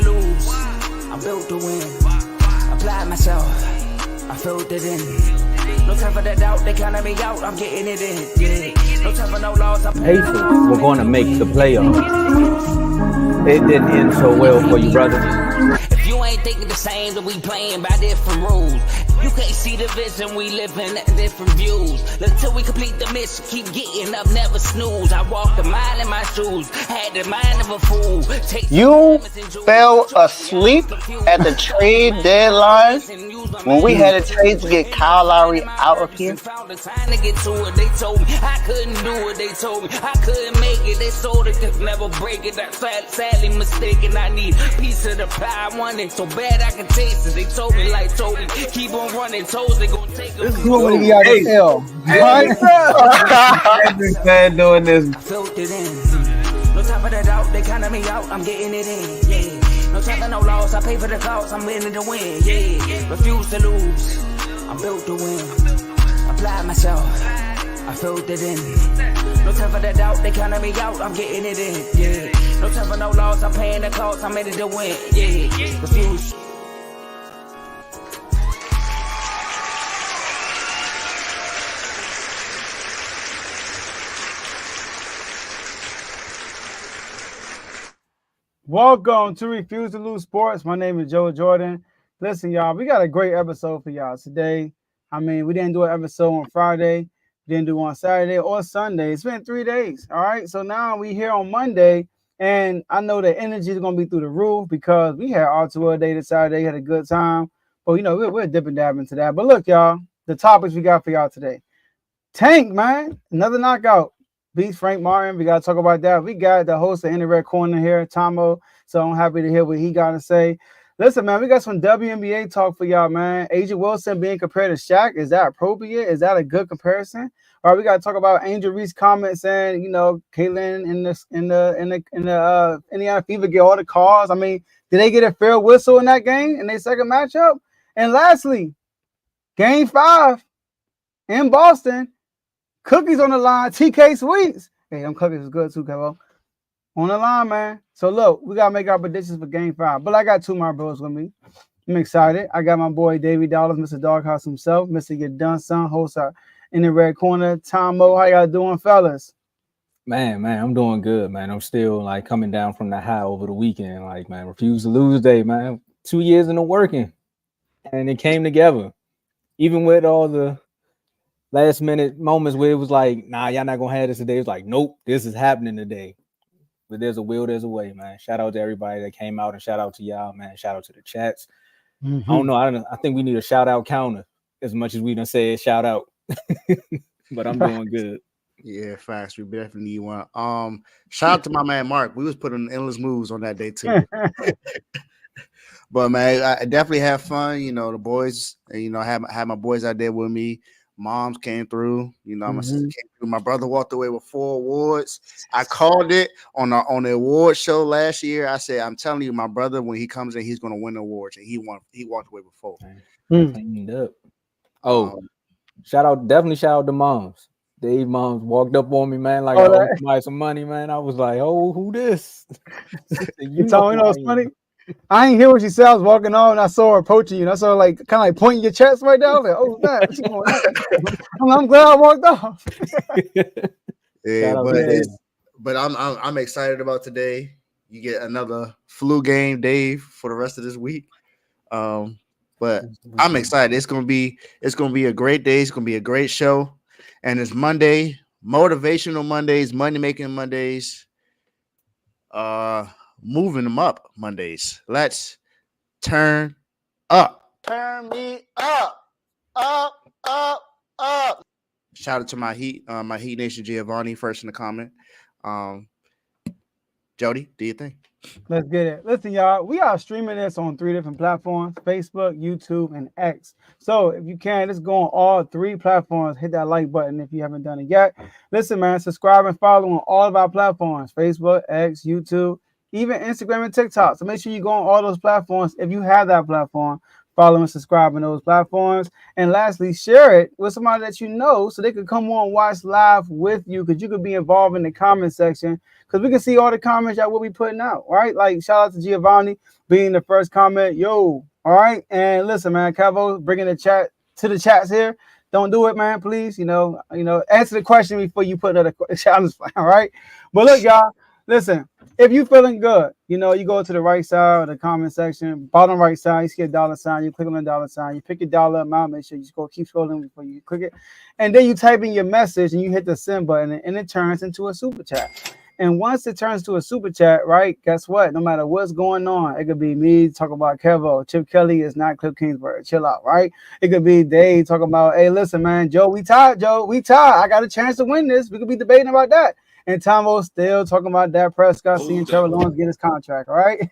to lose. I'm built to win. Apply myself. I filled it in. No time for the doubt. They counted me out. I'm getting it in. Yeah. No time for no loss. Pacers were going to make the playoffs. It didn't end so well for you, brother. If you ain't thinking the same, then we playing by different rules. You can't see the vision, we living different views. Until we complete the mission, keep getting up, never snooze. I walked a mile in my shoes, had the mind of a fool. You fell asleep at the trade deadline when we had a trade to get Kyle Lowry out of here. Found the time to get to it. They told me I couldn't do it. They told me I couldn't make it. They sold it, could never break it. That's sadly mistaken. I need a piece of the pie. I want it so bad I can taste it. They told me like Toby, keep on running toes. They gonna take this is what we got to tell. Every fan doing this. I filled it in. No time for the doubt. They counted me out. I'm getting it in. Yeah. No time for no loss. I pay for the cost. I'm winning to win. Yeah. Refuse to lose. I'm built to win. Apply myself. I filled it in. No time for the doubt. They counted me out. I'm getting it in. Yeah. No time for no loss. I'm paying the cost. I'm in it to win. Yeah. Refuse. Welcome to Refuse to Lose Sports. My name is Joe Jordan. Listen, y'all, we got a great episode for y'all today. I mean, we didn't do an episode on Friday. We didn't do on Saturday or Sunday. It's been 3 days, all right? So now we here on Monday, and I know the energy is going to be through the roof because we had R2L Day this Saturday, had a good time. But, you know, we're dip and dab into that. But look, y'all, the topics we got for y'all today. Tank, man, another knockout. Beats Frank Martin. We got to talk about that. We got the host of In the Red Corner here, Tomo. So I'm happy to hear what he got to say. Listen, man, we got some WNBA talk for y'all, man. Angel Wilson being compared to Shaq. Is that appropriate? Is that a good comparison? All right, we got to talk about Angel Reese comment saying, you know, Caitlin in the Indiana Fever get all the calls. I mean, did they get a fair whistle in that game in their second matchup? And lastly, Game 5 in Boston. Cookies on the line, TK Sweets. Hey, them cookies is good too, Kevo. On the line, man. So look, we gotta make our predictions for Game 5. But I got two of my bros with me. I'm excited. I got my boy Davey Dollars, Mr. Doghouse himself, Mr. Get Done Son, host In the Red Corner. Tomo, how y'all doing, fellas? Man, I'm doing good, man. I'm still like coming down from the high over the weekend. Like, man, refuse to lose day, man. 2 years in the working, and it came together, even with all the last minute moments where it was like, nah, y'all not gonna have this today. It's like, nope, this is happening today. But there's a will, there's a way, man. Shout out to everybody that came out and shout out to y'all, man. Shout out to the chats. Mm-hmm. I don't know. I think we need a shout out counter as much as we done said shout out. But I'm doing good. Yeah, facts. We definitely need one. Shout out to my man Mark. We was putting endless moves on that day too. But man, I definitely have fun. You know, the boys. You know, I had my boys out there with me. Moms came through. You know, my sister came through. My brother walked away with 4 awards. I called it on the award show last year. I said, I'm telling you, my brother, when he comes in, he's going to win awards, and he walked away with 4. Cleaned up. Oh, definitely shout out to moms. Dave moms walked up on me, man, like I owed somebody some money, man. I was like, oh, who this? You know what's funny? I ain't hear what she said. I was walking on and I saw her approaching you. And I saw her like kind of like pointing your chest right there. I was like, oh, that. She going I'm glad I walked off. Yeah, but I'm excited about today. You get another flu game, Dave, for the rest of this week. But I'm excited. It's gonna be a great day. It's gonna be a great show. And it's Monday, motivational Mondays, money making Mondays. Moving them up Mondays. Let's turn up. Turn me up. Shout out to my Heat Nation Giovanni first in the comment. Jody, do you think? Let's get it. Listen, y'all, we are streaming this on 3 different platforms: Facebook, YouTube, and X. So if you can, just go on all 3 platforms. Hit that like button if you haven't done it yet. Listen, man, subscribe and follow on all of our platforms: Facebook, X, YouTube, even Instagram and TikTok. So make sure you go on all those platforms. If you have that platform, Follow and subscribe on those platforms. And lastly, share it with somebody that you know so they could come on and watch live with you, because you could be involved in the comment section, because we can see all the comments that we'll be putting out, right? Like, shout out to Giovanni being the first comment. Yo, all right? And listen, man, Cavo, bringing the chat to the chats here. Don't do it, man, please. Answer the question before you put another challenge, all right? But look, y'all, listen. If you feeling good, you go to the right side of the comment section, bottom right side, you see a dollar sign, you click on the dollar sign, you pick your dollar amount, make sure you keep scrolling before you click it. And then you type in your message and you hit the send button, and it turns into a super chat. And once it turns to a super chat, right, guess what? No matter what's going on, it could be me talking about Kevo. Chip Kelly is not Cliff Kingsbury. Chill out, right? It could be Dave talking about, hey, listen, man, Joe, we tied. I got a chance to win this. We could be debating about that. And Tomo still talking about Dak Prescott seeing Trevor Lawrence get his contract, all right?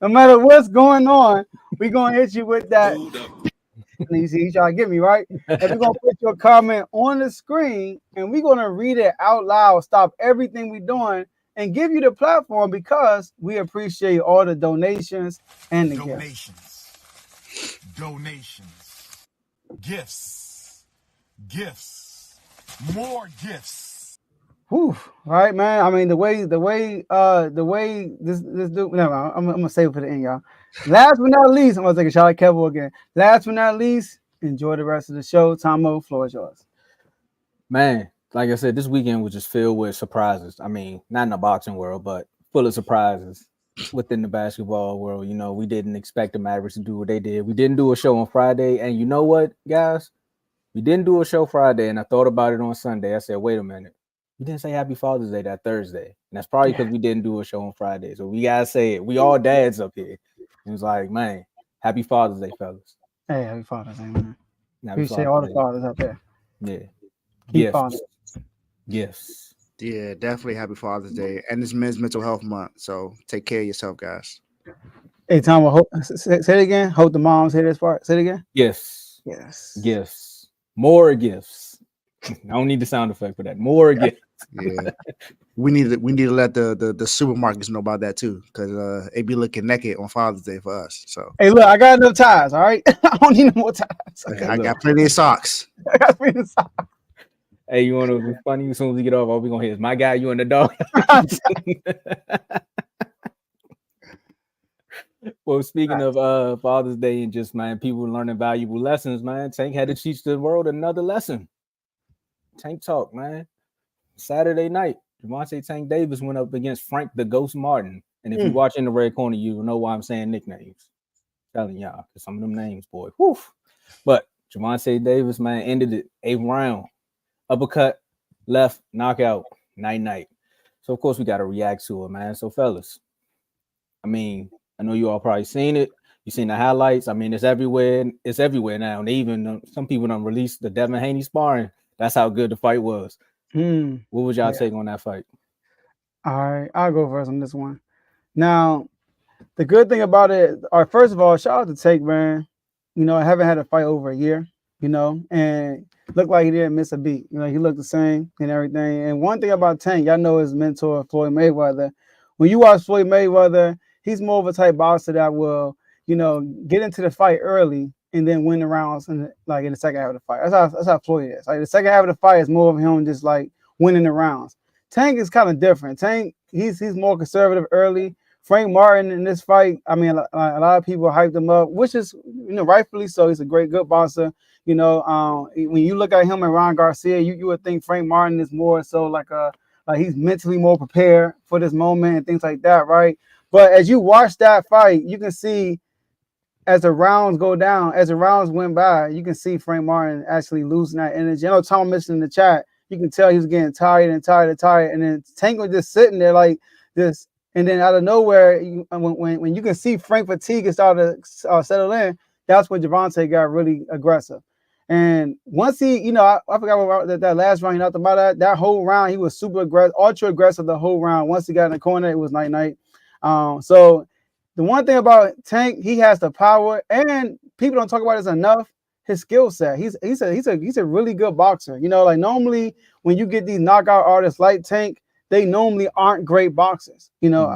No matter what's going on, we're going to hit you with that. You see, he's trying to get me, right? And we're going to put your comment on the screen, and we're going to read it out loud, stop everything we're doing, and give you the platform, because we appreciate all the donations and the gifts, more gifts. Whew, right, man. I mean, the way this dude. Never mind, I'm gonna save it for the end, y'all. Last but not least, I'm gonna take a shot at Kevin again. Last but not least, enjoy the rest of the show. Tomo, floor is yours. Man, like I said, this weekend was just filled with surprises. I mean, not in the boxing world, but full of surprises within the basketball world. We didn't expect the Mavericks to do what they did. We didn't do a show on Friday, and you know what, guys? We didn't do a show Friday, and I thought about it on Sunday. I said, wait a minute. We didn't say Happy Father's Day that Thursday. And that's probably because we didn't do a show on Friday. So we got to say it. We all dads up here. It was like, man, Happy Father's Day, fellas. Hey, Happy Father's Day, man. Appreciate all the fathers out there. Yeah. Gifts. Yeah, definitely Happy Father's Day. And it's Men's Mental Health Month. So take care of yourself, guys. Hey, Tom, say it again. Hope the moms hear this part. Say it again. Yes. Gifts. More gifts. I don't need the sound effect for that. More gifts. Yeah. We need to let the supermarkets know about that too, because they be looking naked on Father's Day for us. So hey, look, I got enough ties, all right? I don't need no more ties. I got plenty of socks. Hey, you want to be funny? As soon as we get off, all we gonna hear is my guy, you and the dog. Well, speaking of Father's Day and just, man, people learning valuable lessons, man, Tank had to teach the world another lesson. Tank Talk, man. Saturday night, Javante Tank Davis went up against Frank the Ghost Martin. And if you're watching the red corner, you know why I'm saying nicknames. I'm telling y'all, because some of them names, boy. Whew. But Javante Davis, man, ended it 8th round. Uppercut, left, knockout, night. So, of course, we got to react to it, man. So, fellas, I mean, I know you all probably seen it. You seen the highlights. I mean, it's everywhere. It's everywhere now. And even some people don't release the Devin Haney sparring. That's how good the fight was. What was y'all take on that fight? All right, I'll go first on this one. Now, the good thing about it, first of all, shout out to Tank, man. I haven't had a fight over a year, and looked like he didn't miss a beat. He looked the same and everything. And one thing about Tank, y'all know his mentor, Floyd Mayweather. When you watch Floyd Mayweather, he's more of a type boxer that will, get into the fight early and then win the rounds in the second half of the fight. That's how Floyd is. Like, the second half of the fight is more of him just like winning the rounds. Tank is kind of different. Tank, he's more conservative early. Frank Martin in this fight, I mean, a lot of people hyped him up, which is, rightfully so. He's a good boxer. When you look at him and Ron Garcia, you would think Frank Martin is more so like he's mentally more prepared for this moment and things like that, right? But as you watch that fight, you can see as the rounds go down, as the rounds went by, you can see Frank Martin actually losing that energy. I know Tom mentioned in the chat, you can tell he was getting tired, and then Tank was just sitting there like this. And then out of nowhere, when you can see Frank fatigue start to settle in, that's when Javante got really aggressive. And once he, I forgot that last round he knocked him out. That whole round, he was super aggressive, ultra aggressive the whole round. Once he got in the corner, it was night. So the one thing about Tank, he has the power, and people don't talk about this enough. His skill set. He's a really good boxer. Like normally when you get these knockout artists like Tank, they normally aren't great boxers. You know,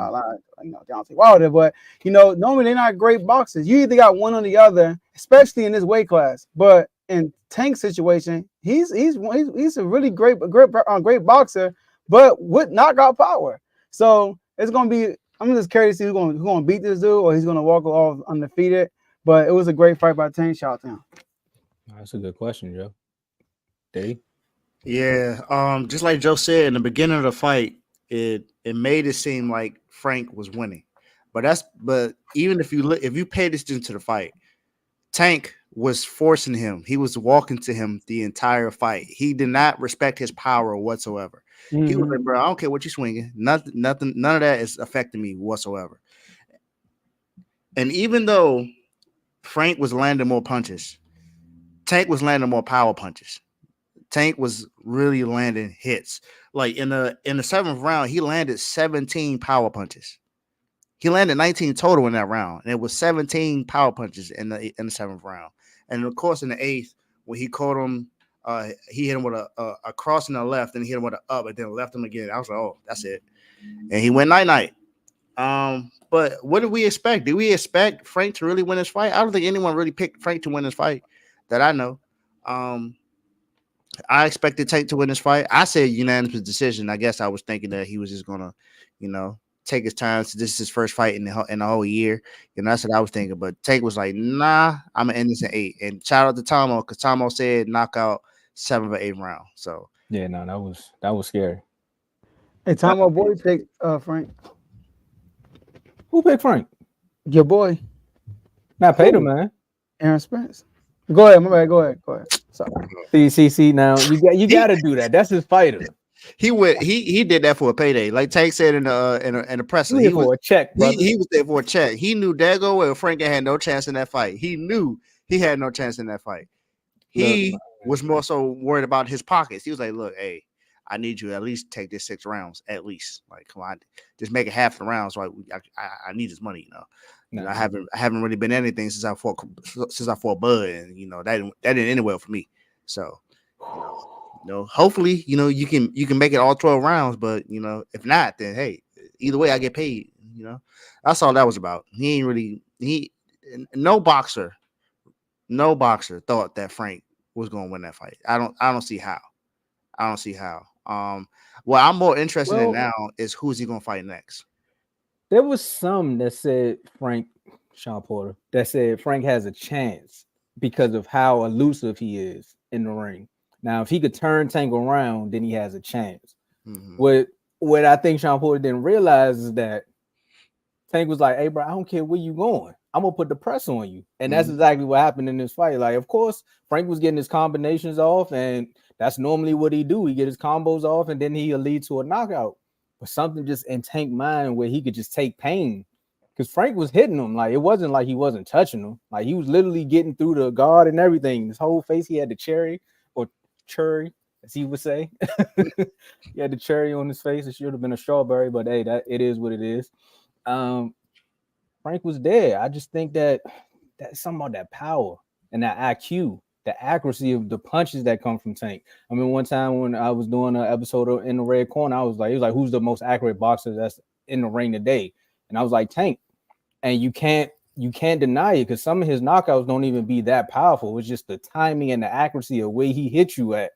Deontay Wilder, but normally they're not great boxers. You either got one or the other, especially in this weight class. But in Tank's situation, he's a really great boxer, but with knockout power. So it's gonna be. I'm just curious to see who's gonna beat this dude, or he's gonna walk off undefeated. But it was a great fight by Tank. Shout out to him. That's a good question, Joe. Dave? Yeah, just like Joe said in the beginning of the fight, it made it seem like Frank was winning, but even if you pay attention to the fight, Tank was forcing him. He was walking to him the entire fight. He did not respect his power whatsoever. Mm-hmm. He was like, "Bro, I don't care what you're swinging. Nothing. None of that is affecting me whatsoever." And even though Frank was landing more punches, Tank was landing more power punches. Tank was really landing hits. Like in the 7th round, he landed 17 power punches. He landed 19 total in that round, and it was 17 power punches in the 7th round. And of course, in the 8th, when he caught him, he hit him with a cross in the left, and he hit him with an up, and then left him again. I was like, oh, that's it. And he went night-night. But what did we expect? Did we expect Frank to really win this fight? I don't think anyone really picked Frank to win this fight that I know. I expected Tank to win this fight. I said unanimous decision. I guess I was thinking that he was just gonna, take his time. So this is his first fight in the whole year. That's what I was thinking. But Tank was like, nah, I'm gonna end this in 8. And shout out to Tomo, because Tomo said knockout 7th or 8th round. So yeah, no, that was scary. Hey, Tomo, boy, pick Frank. Who picked Frank? Your boy. Not Peter, man. Aaron Spence. Go ahead, my bad. Go ahead. Sorry. See. Now you got to do that. That's his fighter. He did that for a payday, like Tank said in the presser. He was for a check. He was there for a check. He knew Dago well Frank had no chance in that fight. He knew he had no chance in that fight. He was more so worried about his pockets. He was like, "Look, hey, I need you to at least take this 6 rounds, at least. Like, come on, just make it half the round. So I need this money, No. I haven't really been anything since I fought Bud, and that didn't end well for me. So, hopefully, you can make it all 12 rounds. But if not, then hey, either way, I get paid. That's all that was about. No boxer thought that Frank was going to win that fight. I don't see how. What I'm more interested in now is who's he going to fight next. There was some that said Sean Porter, that said Frank has a chance because of how elusive he is in the ring. Now, if he could turn Tank around, then he has a chance. Mm-hmm. What I think Sean Porter didn't realize is that Tank was like, hey, bro, I don't care where you going. I'm going to put the press on you. And that's exactly what happened in this fight. Like, of course, Frank was getting his combinations off, and that's normally what he do. He get his combos off, and then he'll lead to a knockout. But something just in Tank's mind where he could just take pain, because Frank was hitting him. Like, it wasn't like he wasn't touching him. Like, he was literally getting through the guard and everything. His whole face, he had the cherry, as he would say. He had the cherry on his face. It should have been a strawberry, but hey, it is what it is. Frank was there. I just think that's something about that power and that IQ, the accuracy of the punches that come from Tank. I mean, one time when I was doing an episode of In the Red Corner, he was like, who's the most accurate boxer that's in the ring today? And I was like, Tank. And you can't deny it, because some of his knockouts don't even be that powerful. It's just the timing and the accuracy of where he hit you at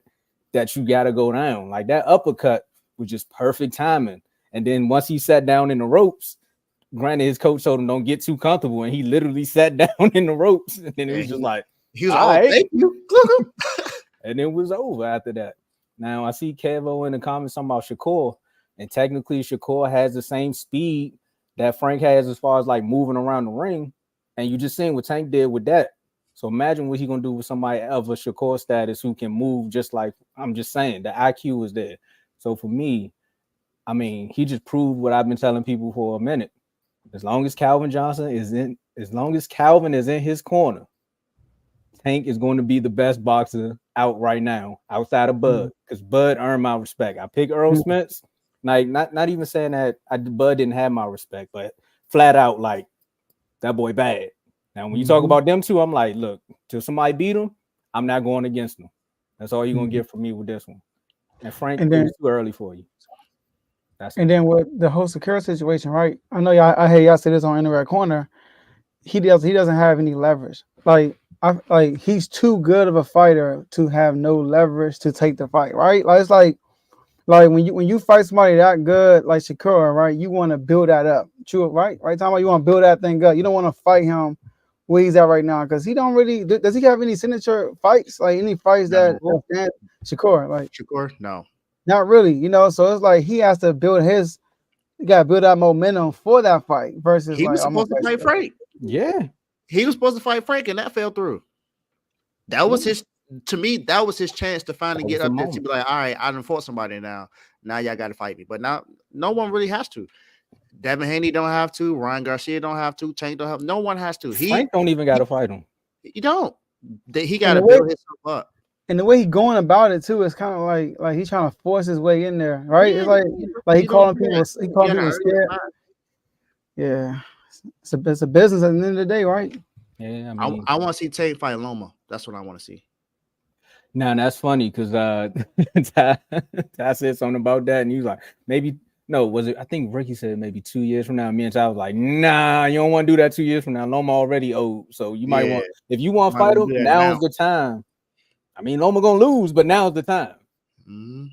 that you got to go down. Like, that uppercut was just perfect timing. And then once he sat down in the ropes, granted, his coach told him don't get too comfortable, and he literally sat down in the ropes. And then it was just like, he was like, thank you. And it was over after that. Now, I see Kevo in the comments talking about Shakur, and technically Shakur has the same speed that Frank has as far as like moving around the ring. And you just seen what Tank did with that. So imagine what he's going to do with somebody of a Shakur status who can move just like, I'm just saying, the IQ is there. So for me, I mean, he just proved what I've been telling people for a minute. As long as Calvin is in his corner, Tank is going to be the best boxer out right now, outside of Bud, because Bud earned my respect. I picked Earl Spence, like not even saying that Bud didn't have my respect, but flat out, like, that boy bad. Now, when you talk about them two, I'm like, look, till somebody beat him, I'm not going against them. That's all you're gonna get from me with this one. And Frank, it's too early for you. And then with the whole secure situation, right? I know y'all. I hear y'all say this on Inner Corner. He doesn't have any leverage. Like he's too good of a fighter to have no leverage to take the fight, right? Like it's like when you fight somebody that good like Shakur, right? You want to build that up, true, right? Right, Tom, you want to build that thing up. You don't want to fight him where he's at right now because he don't really. Does he have any signature fights? Like any fights that Shakur, like Shakur, no, not really. You know, so it's like he has to build his. You got to build that momentum for that fight versus he like was supposed to fight Frank. Yeah, he was supposed to fight Frank, and that fell through. That was his. To me, that was his chance to finally get up there to be like, all right, I done fought somebody now. Now y'all got to fight me. But now no one really has to. Devin Haney don't have to. Ryan Garcia don't have to. Tank don't have. No one has to. Frank don't even got to fight him. You don't. He got to build himself up. And the way he's going about it too is kind of like he's trying to force his way in there, right? Yeah, it's like he calling people scared. Yeah, it's a business at the end of the day, right? Yeah, I want to see Tank fight Loma. That's what I want to see. Now that's funny because I said something about that, and he was like, maybe no, was it? I think Ricky said maybe 2 years from now. Me and Ty was like, nah, you don't want to do that 2 years from now. Loma already old, so you might want if you want to fight him. Now's the time. I mean, Loma gonna lose, but now's the time. Mm-hmm.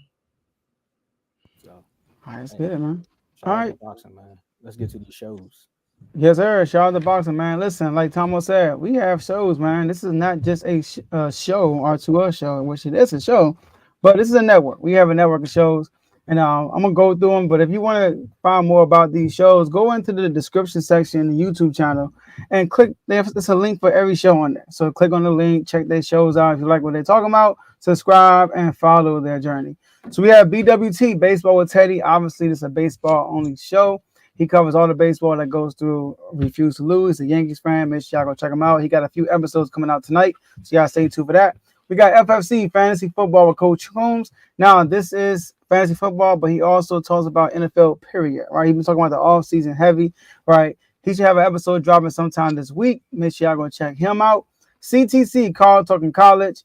So, all right, that's good, man. All right, boxing, man. Let's get to these shows. Yes, sir. Shout out to boxing, man. Listen, like Tomo said, we have shows, man. This is not just a show or R2L show, which it is a show, but this is a network. We have a network of shows, and I'm gonna go through them. But if you want to find more about these shows, go into the description section in the YouTube channel and click. There's a link for every show on there. So click on the link, check their shows out. If you like what they're talking about, subscribe and follow their journey. So we have BWT, Baseball with Teddy. Obviously, this is a baseball only show. He covers all the baseball that goes through Refuse to Lose. He's a Yankees fan. Make sure y'all go check him out. He got a few episodes coming out tonight, so y'all stay tuned for that. We got FFC, Fantasy Football with Coach Coombs. Now, this is fantasy football, but he also talks about NFL, period, right? He's been talking about the offseason heavy, right? He should have an episode dropping sometime this week. Make sure y'all go check him out. CTC, Carl Talking College.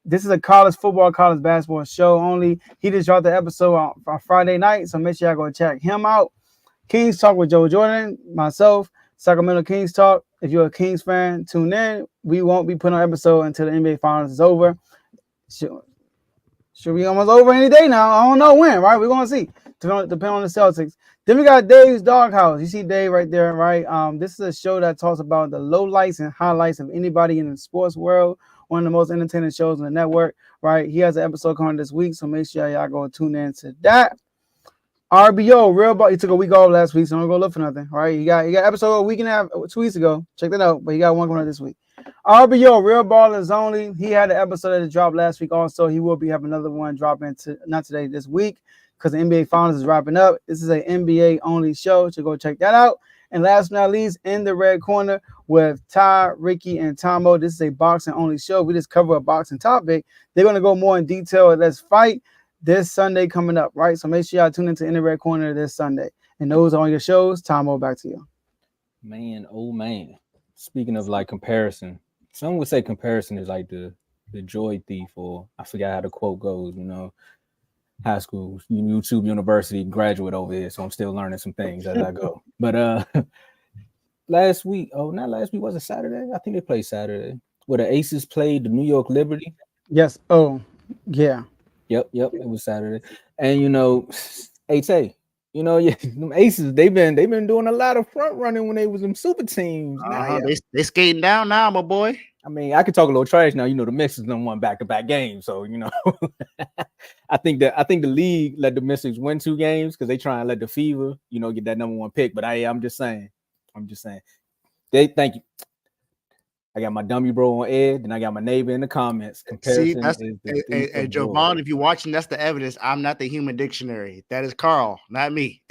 This is a college football, college basketball show only. He just dropped the episode on Friday night, so make sure y'all go check him out. Kings Talk with Joe Jordan, myself, Sacramento Kings Talk. If you're a Kings fan, tune in. We won't be putting an episode until the NBA Finals is over. Should be almost over any day now. I don't know when, right? We're going to see. Depending on the Celtics. Then we got Dave's Doghouse. You see Dave right there, right? This is a show that talks about the lowlights and highlights of anybody in the sports world. One of the most entertaining shows on the network, right? He has an episode coming this week, so make sure y'all go tune in to that. RBO, Real Ball. He took a week off last week, so don't go look for nothing. All right, you got episode a week and a half, 2 weeks ago. Check that out. But you got one coming out this week. RBO, Real Ballers Only. He had an episode that dropped last week. Also, he will be having another one dropping not today, this week, because the NBA Finals is wrapping up. This is an NBA only show, so go check that out. And last but not least, in the red corner with Ty, Ricky, and Tomo. This is a boxing only show. We just cover a boxing topic. They're going to go more in detail. Let's fight. This Sunday coming up, right? So make sure y'all tune into In the Red Corner this Sunday. And those are all your shows. Tomo, back to you. Man, oh man. Speaking of like comparison, some would say comparison is like the joy thief, or I forgot how the quote goes, high school, YouTube University graduate over here. So I'm still learning some things as I go. But last week, was it Saturday? I think they played Saturday. Where the Aces played the New York Liberty. Yes. Oh, yeah. Yep, it was Saturday. And them Aces, they've been doing a lot of front running when they was in super teams. They skating down now, my boy. I mean, I could talk a little trash now. The Mystics done won back-to-back games, so I think the league let the Mystics win 2 games because they try and let the Fever, get that number 1 pick. But I'm just saying, thank you. I got my dummy bro on air, and I got my neighbor in the comments. Comparison and Jovan, if you're watching, that's the evidence. I'm not the human dictionary. That is Carl, not me.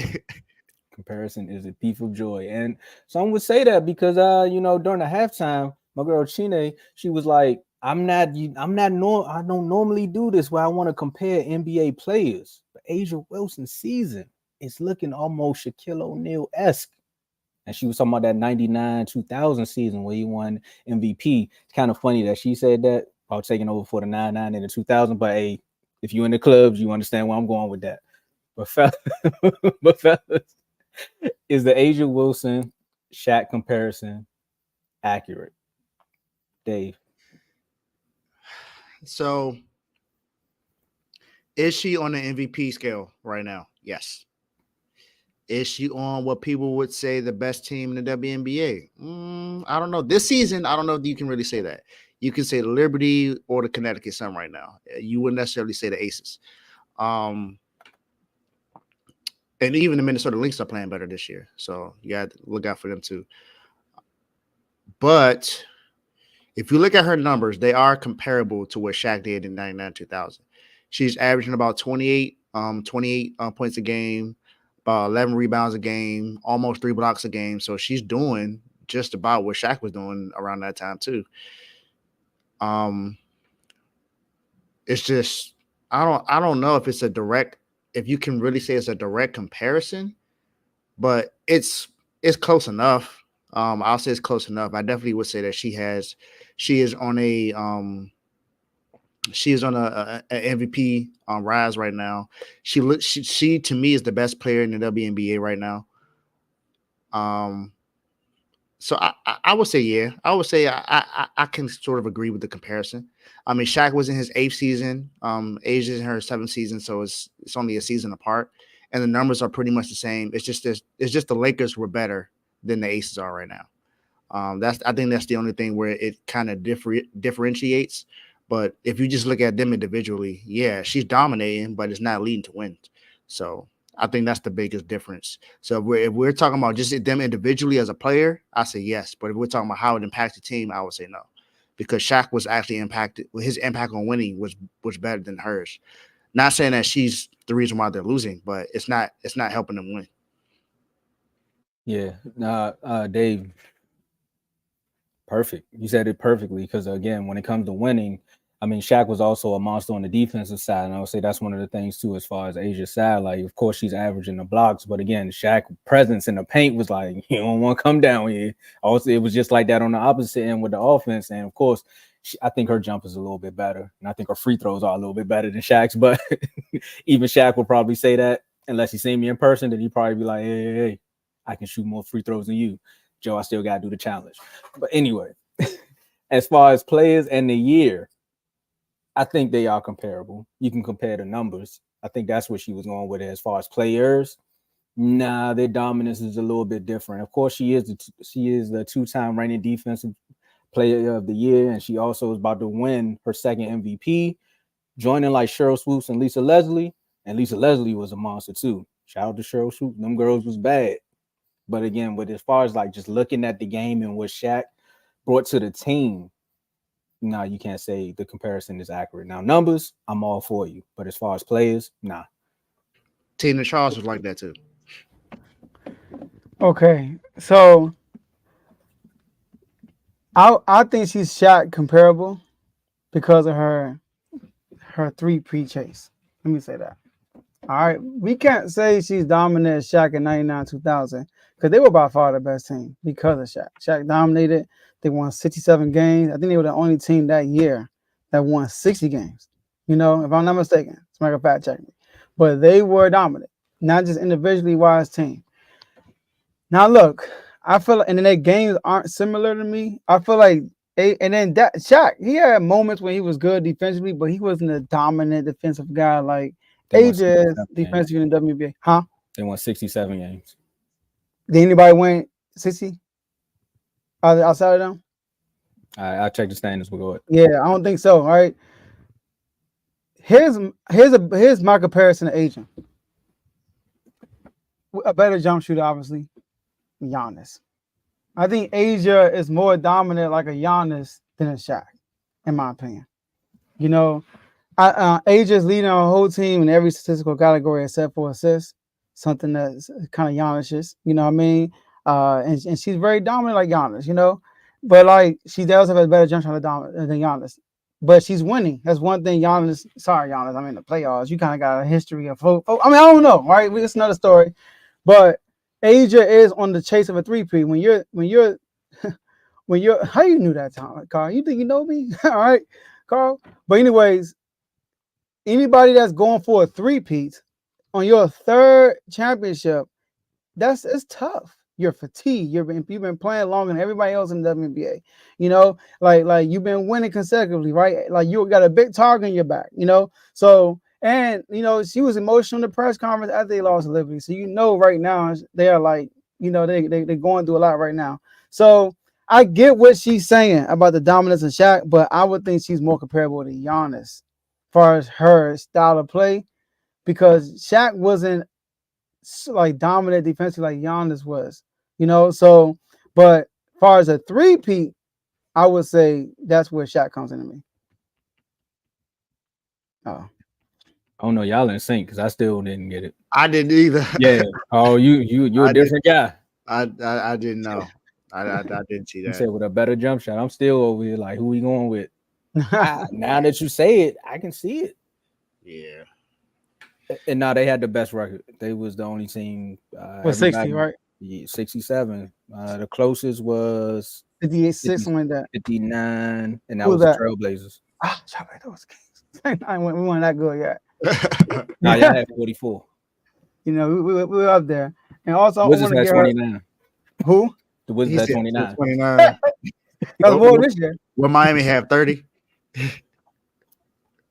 Comparison is a thief of joy. And some would say that because during the halftime, my girl Chine, she was like, I don't normally do this where I want to compare NBA players. But Asia Wilson's season is looking almost Shaquille O'Neal-esque. And she was talking about that 99-2000 season where he won MVP. It's kind of funny that she said that about taking over for the 99 and the 2000. But hey, if you're in the clubs, you understand where I'm going with that. But fellas, but fellas, is the Asia Wilson Shaq comparison accurate? Dave. So, is she on the MVP scale right now? Yes. Is she on what people would say the best team in the WNBA? I don't know. This season, I don't know if you can really say that. You can say the Liberty or the Connecticut Sun right now. You wouldn't necessarily say the Aces. And even the Minnesota Lynx are playing better this year. So you got to look out for them too. But if you look at her numbers, they are comparable to what Shaq did in 99-2000. She's averaging about 28 points a game, about 11 rebounds a game, almost 3 blocks a game. So she's doing just about what Shaq was doing around that time too. It's just I don't know if it's if you can really say it's a direct comparison, but it's close enough. I'll say it's close enough. I definitely would say that she is on a MVP rise right now. She to me is the best player in the WNBA right now. So I would say yeah. I would say I can sort of agree with the comparison. I mean, Shaq was in his 8th season. Asia's in her 7th season, so it's only a season apart, and the numbers are pretty much the same. It's just the Lakers were better than the Aces are right now. I think that's the only thing where it kind of differentiates. But if you just look at them individually, yeah, she's dominating, but it's not leading to wins. So I think that's the biggest difference. So if we're talking about just them individually as a player, I say yes. But if we're talking about how it impacts the team, I would say no, because Shaq was actually impacted. His impact on winning was better than hers. Not saying that she's the reason why they're losing, but it's not helping them win. Yeah, Dave, perfect. You said it perfectly because again, when it comes to winning, I mean, Shaq was also a monster on the defensive side, and I would say that's one of the things too, as far as Asia's side. Like, of course, she's averaging the blocks, but again, Shaq's presence in the paint was like, you don't want to come down here. Also, it was just like that on the opposite end with the offense, and of course, I think her jump is a little bit better, and I think her free throws are a little bit better than Shaq's. But even Shaq will probably say that unless he seen me in person, then he'd probably be like, hey, I can shoot more free throws than you, Joe. I still got to do the challenge. But anyway, as far as players and the year, I think they are comparable. You can compare the numbers. I think that's what she was going with it. As far as players, nah, their dominance is a little bit different. Of course, she is the 2-time reigning defensive player of the year, and she also is about to win her 2nd MVP, joining like Cheryl Swoops and Lisa Leslie. And Lisa Leslie was a monster too. Shout out to Cheryl Swoops. Them girls was bad. But again, as far as like just looking at the game and what Shaq brought to the team, no, you can't say the comparison is accurate. Now, numbers, I'm all for you. But as far as players, nah. Tina Charles was like that too. Okay, so I think she's Shaq comparable because of her 3-peat chase. Let me say that. All right, we can't say she's dominant as Shaq in 99-2000 because they were by far the best team because of Shaq. Shaq dominated. They won 67 games. I think they were the only team that year that won 60 games. You know, if I'm not mistaken, somebody can fact check me. But they were dominant, not just individually wise team. Now look, I feel like, and then their games aren't similar to me. I feel like, and then that Shaq, he had moments when he was good defensively, but he wasn't a dominant defensive guy like Asia is defensive in the WNBA. Huh? They won 67 games. Did anybody win 60? Outside of them? I'll check the standings. We'll go ahead. Yeah, I don't think so. All right. Here's my comparison to Asia. A better jump shooter, obviously, Giannis. I think Asia is more dominant like a Giannis than a Shaq, in my opinion. You know, Asia is leading our whole team in every statistical category except for assists, something that's kind of Giannis. You know what I mean? And she's very dominant like Giannis, you know, but like she does have a better jump shot than Giannis. But she's winning. That's one thing. Giannis, I mean the playoffs. You kind of got a history of. I mean, I don't know, right? It's another story. But Asia is on the chase of a 3-peat. When you're, how you knew that, Tom, Carl? You think you know me? All right, Carl. But anyways, anybody that's going for a 3-peat on your third championship, it's tough. You're fatigued. You've been playing longer than everybody else in the WNBA. You know, like you've been winning consecutively, right? Like you got a big target in your back. You know, so and you know she was emotional in the press conference after they lost to Liberty. So you know right now they are like they're going through a lot right now. So I get what she's saying about the dominance of Shaq, but I would think she's more comparable to Giannis as far as her style of play because Shaq wasn't like dominant defensively like Giannis was, So, but as far as a three-peat, I would say that's where Shaq comes into me. Oh, I don't know, y'all in sync because I still didn't get it. I didn't either. Yeah. Oh, you're a different guy. I didn't know. I didn't see You that. said with a better jump shot. I'm still over here like, who we going with? Now that you say it, I can see it. Yeah. And now they had the best record. They was the only team. Was 60, right? Yeah, 67. The closest was 58, 6, something like that. 59, and that Who was was the that? Trailblazers. Ah, those Kings. We weren't that good yet. Nah, y'all had 44. We were up there. And also, Wizards had 29. Who? The Wizards had 29. 29. That's more this year. Will Miami have 30?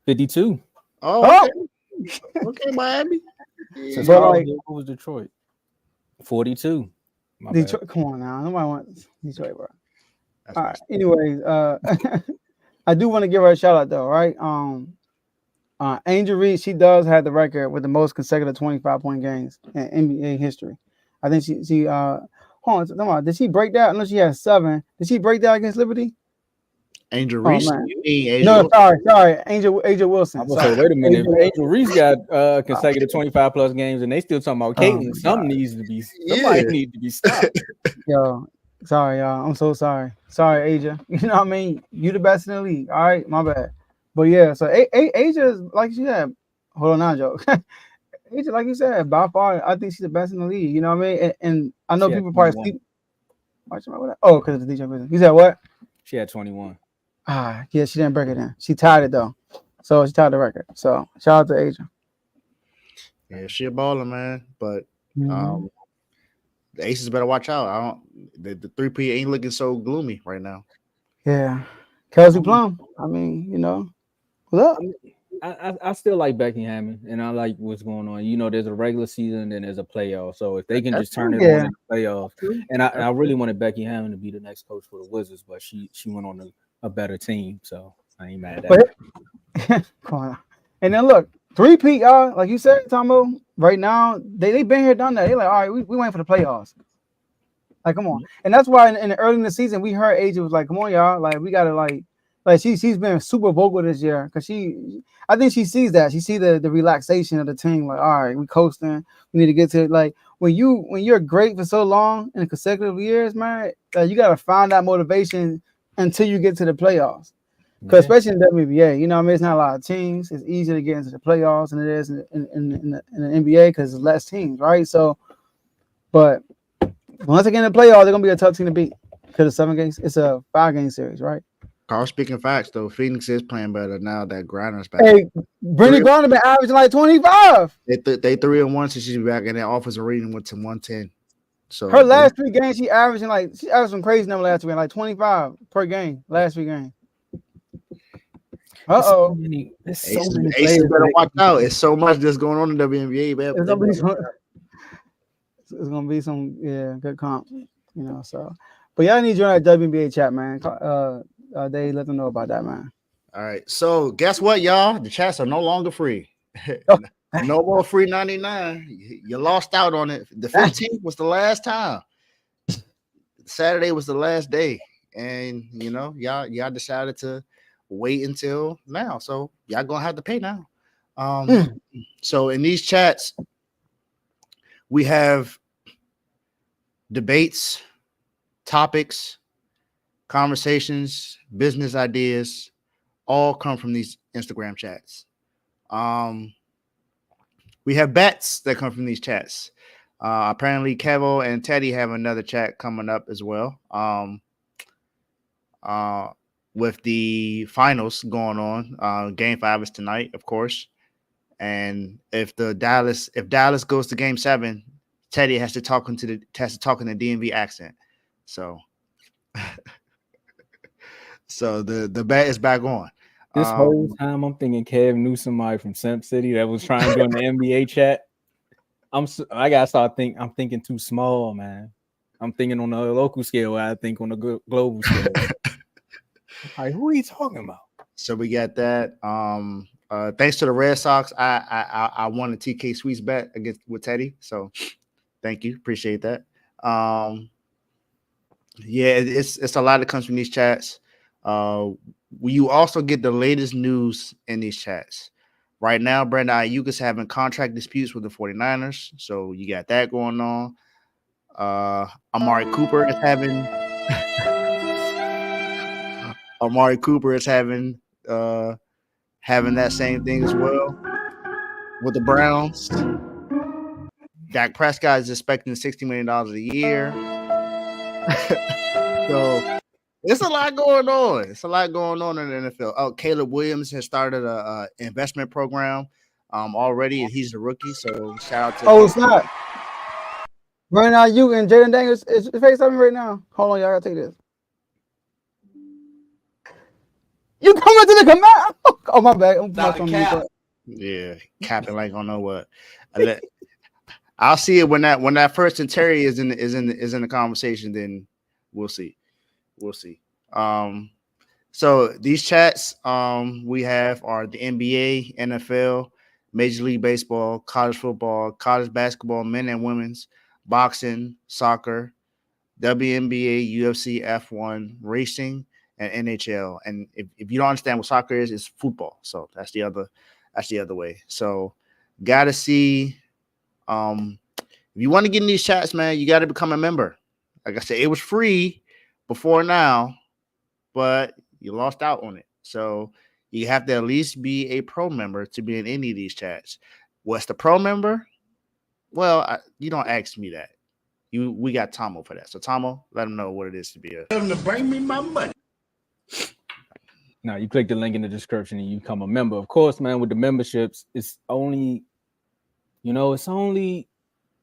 52. Oh, okay, Miami. So But like, who was Detroit? 42. Detroit, come on now. Nobody wants Detroit, bro. All right. Anyways, I do want to give her a shout out though, right? Angel Reese, she does have the record with the most consecutive 25-point games in NBA history. I think she hold on, did she break that? I know she has 7. Did she break that against Liberty? Angel Reese? No, sorry. Angel Wilson. I'm gonna say, wait a minute. Angel Reese got consecutive 25 plus games, and they still talking about Caitlin. Somebody needs to be stopped. Yo, sorry, y'all. I'm so sorry. Sorry, Asia. You know what I mean? You the best in the league. All right, my bad. But yeah, so Asia is like she said. Hold on, now, Joe. Asia, like you said, by far, I think she's the best in the league. You know what I mean? And I know people probably sleep. Oh, because of the DJ business. You said what? She had 21. Yeah, she didn't break it in. She tied it though, so she tied the record. So shout out to Asia. Yeah, she a baller, man. But the Aces better watch out. The 3P ain't looking so gloomy right now. Yeah, Kelsey Plum. I mean, look. I still like Becky Hammond, and I like what's going on. There's a regular season and there's a playoff. So if they can just turn it on in the playoffs, and I really wanted Becky Hammond to be the next coach for the Wizards, but she went on a better team, so I ain't mad at that. Come on. And then look, 3P, y'all, like you said, Tomo, right now, they been here, done that. They like, all right, we waiting for the playoffs. Like, come on. And that's why in the early in the season, we heard Asia was like, come on, y'all, like, we gotta like she's been super vocal this year because I think she sees that. She sees the relaxation of the team, like, all right, we coasting, we need to get to it. Like when you're great for so long in consecutive years, man, you gotta find that motivation until you get to the playoffs. Because especially in the WNBA, it's not a lot of teams. It's easier to get into the playoffs than it is in the NBA because there's less teams, right? So, but once they get in the playoffs, they're gonna be a tough team to beat because it's 7 games. It's a 5-game series, right? Carl, speaking facts though, Phoenix is playing better now that Grinder's back. Hey, Brittany Griner been averaging like 25. They 3-1 since she's back, and their offensive rating went to 110. So her last 3 games, she averaged some crazy number last week, like 25 per game. Last 3 games. Aces better watch out. It's so much that's going on in the WNBA, man. It's gonna be some good comp, So, but y'all need to join that WNBA chat, man. They let them know about that, man. All right. So guess what, y'all? The chats are no longer free. No more free 99. You lost out on it. The 15th was the last time. Saturday was the last day, and y'all decided to wait until now. So y'all gonna have to pay now. So in these chats, we have debates, topics, conversations, business ideas, all come from these Instagram chats. We have bets that come from these chats. Apparently Kevo and Teddy have another chat coming up as well. With the finals going on. Game 5 is tonight, of course. And if Dallas goes to Game 7, Teddy has to talk in the DMV accent. So the bet is back on. This whole time I'm thinking Kev knew somebody from Simp City that was trying to join the NBA chat. I gotta start thinking. I'm thinking too small, man. I'm thinking on a local scale. I think on a global scale. Like, who are you talking about? So we got that. Thanks to the Red Sox, I won a TK Sweets bet against with Teddy. So thank you, appreciate that. Yeah, it's a lot that comes from these chats. You also get the latest news in these chats. Right now, Brandon Ayuk is having contract disputes with the 49ers. So you got that going on. Amari Cooper is having having that same thing as well with the Browns. Dak Prescott is expecting $60 million a year. So it's a lot going on. It's a lot going on in the NFL. Oh, Caleb Williams has started a investment program already, and he's a rookie. So shout out to. Oh, it's not. Right now, you and Jaden Daniels is FaceTiming right now. Hold on, y'all gotta take this. You coming to the command? Oh, my bad. I'm yeah, capping like I don't know what. I'll see it when that first and Terry is in the conversation. Then we'll see. So these chats we have are the NBA, NFL, Major League Baseball, college football, college basketball, men and women's, boxing, soccer, WNBA, UFC, F1, racing, and NHL. And if you don't understand what soccer is, it's football. So that's the other way. So gotta see. If you want to get in these chats, man, you got to become a member. Like I said, it was free before now, but you lost out on it. So you have to at least be a pro member to be in any of these chats. What's the pro member? Well, you don't ask me that. We got Tomo for that. So Tomo, let him know what it is to be a. Tell him to bring me my money. Now you click the link in the description and you become a member. Of course, man, with the memberships, it's only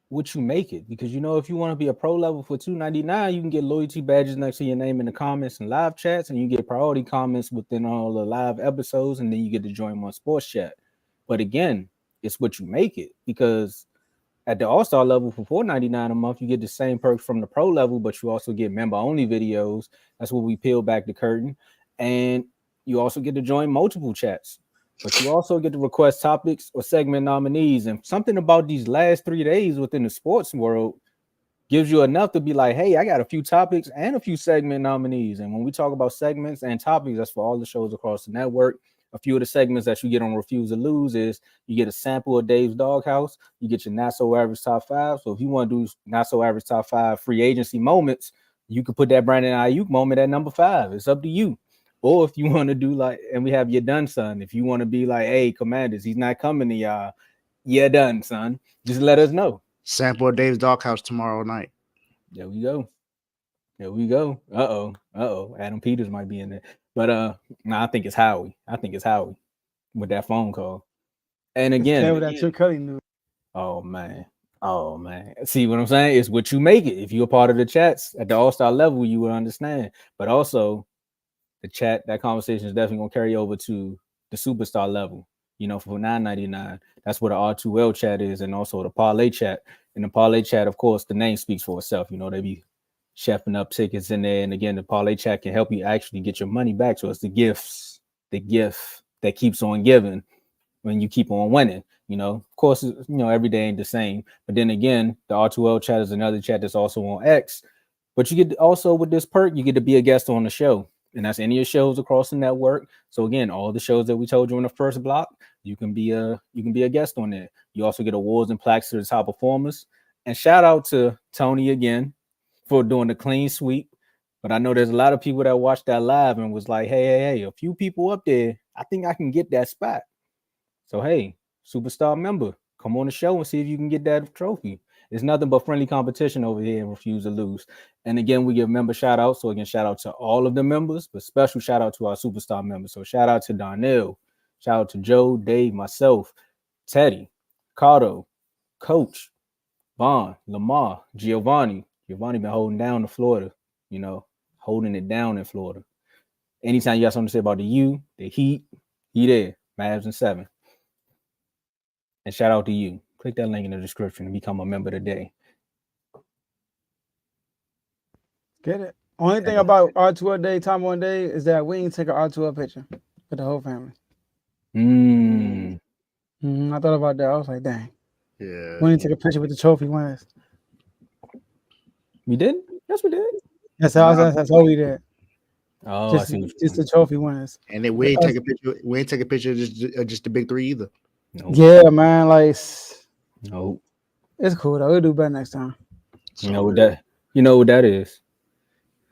what you make it, because if you want to be a pro level for $2.99, you can get loyalty badges next to your name in the comments and live chats, and you get priority comments within all the live episodes, and then you get to join my sports chat. But again, it's what you make it, because at the all-star level for $4.99 a month, you get the same perks from the pro level, but you also get member-only videos. That's where we peel back the curtain, and you also get to join multiple chats. But you also get to request topics or segment nominees. And something about these last 3 days within the sports world gives you enough to be like, hey, I got a few topics and a few segment nominees. And when we talk about segments and topics, that's for all the shows across the network. A few of the segments that you get on Refuse to Lose is you get a sample of Dave's Doghouse. You get your Not So Average Top 5. So if you want to do Not So Average Top 5 free agency moments, you could put that Brandon Ayuk moment at number 5. It's up to you. Or if you want to do and we have your done, son. If you want to be like, hey, Commanders, he's not coming to y'all. Yeah, done, son. Just let us know. Sample of Dave's Doghouse tomorrow night. There we go. Uh-oh. Adam Peters might be in there. But I think it's Howie. With that phone call. And again, oh man. See what I'm saying? It's what you make it. If you're a part of the chats at the all-star level, you will understand. But also, the chat, that conversation is definitely gonna carry over to the superstar level. For $9.99, that's where the R2L chat is, and also the parlay chat. In the parlay chat, of course, the name speaks for itself. They be chefing up tickets in there, and again, the parlay chat can help you actually get your money back. So it's the gift that keeps on giving when you keep on winning. Of course, every day ain't the same. But then again, the R2L chat is another chat that's also on X. But you get also with this perk, you get to be a guest on the show. And that's any of your shows across the network. So again, all the shows that we told you in the first block, you can be a guest on there. You also get awards and plaques to the top performers. And shout out to Tony again for doing the clean sweep. But I know there's a lot of people that watched that live and was like, hey, a few people up there, I think I can get that spot. So hey, superstar member, come on the show and see if you can get that trophy. It's nothing but friendly competition over here and Refuse to Lose. And again, we give member shout out. So again, shout out to all of the members, but special shout out to our superstar members. So shout out to Darnell, shout out to Joe, Dave, myself, Teddy, Cotto, Coach, Vaughn, Lamar, Giovanni. Giovanni been holding down the Florida, holding it down in Florida. Anytime you got something to say about the U, the Heat, he there. Mavs and 7. And shout out to you. Click that link in the description and become a member today. Get it. Only thing about our tour day, time one day, is that we ain't take an R2 picture with the whole family. I thought about that. I was like, dang. Yeah. We didn't take a picture with the trophy winners. We did? Yes, we did. That's all we did. Oh, just the trophy winners. And then we ain't take a picture. We ain't take a picture of just the big 3 either. Nope. Yeah, man. Like, nope. It's cool though. We'll do better next time. You know what that is.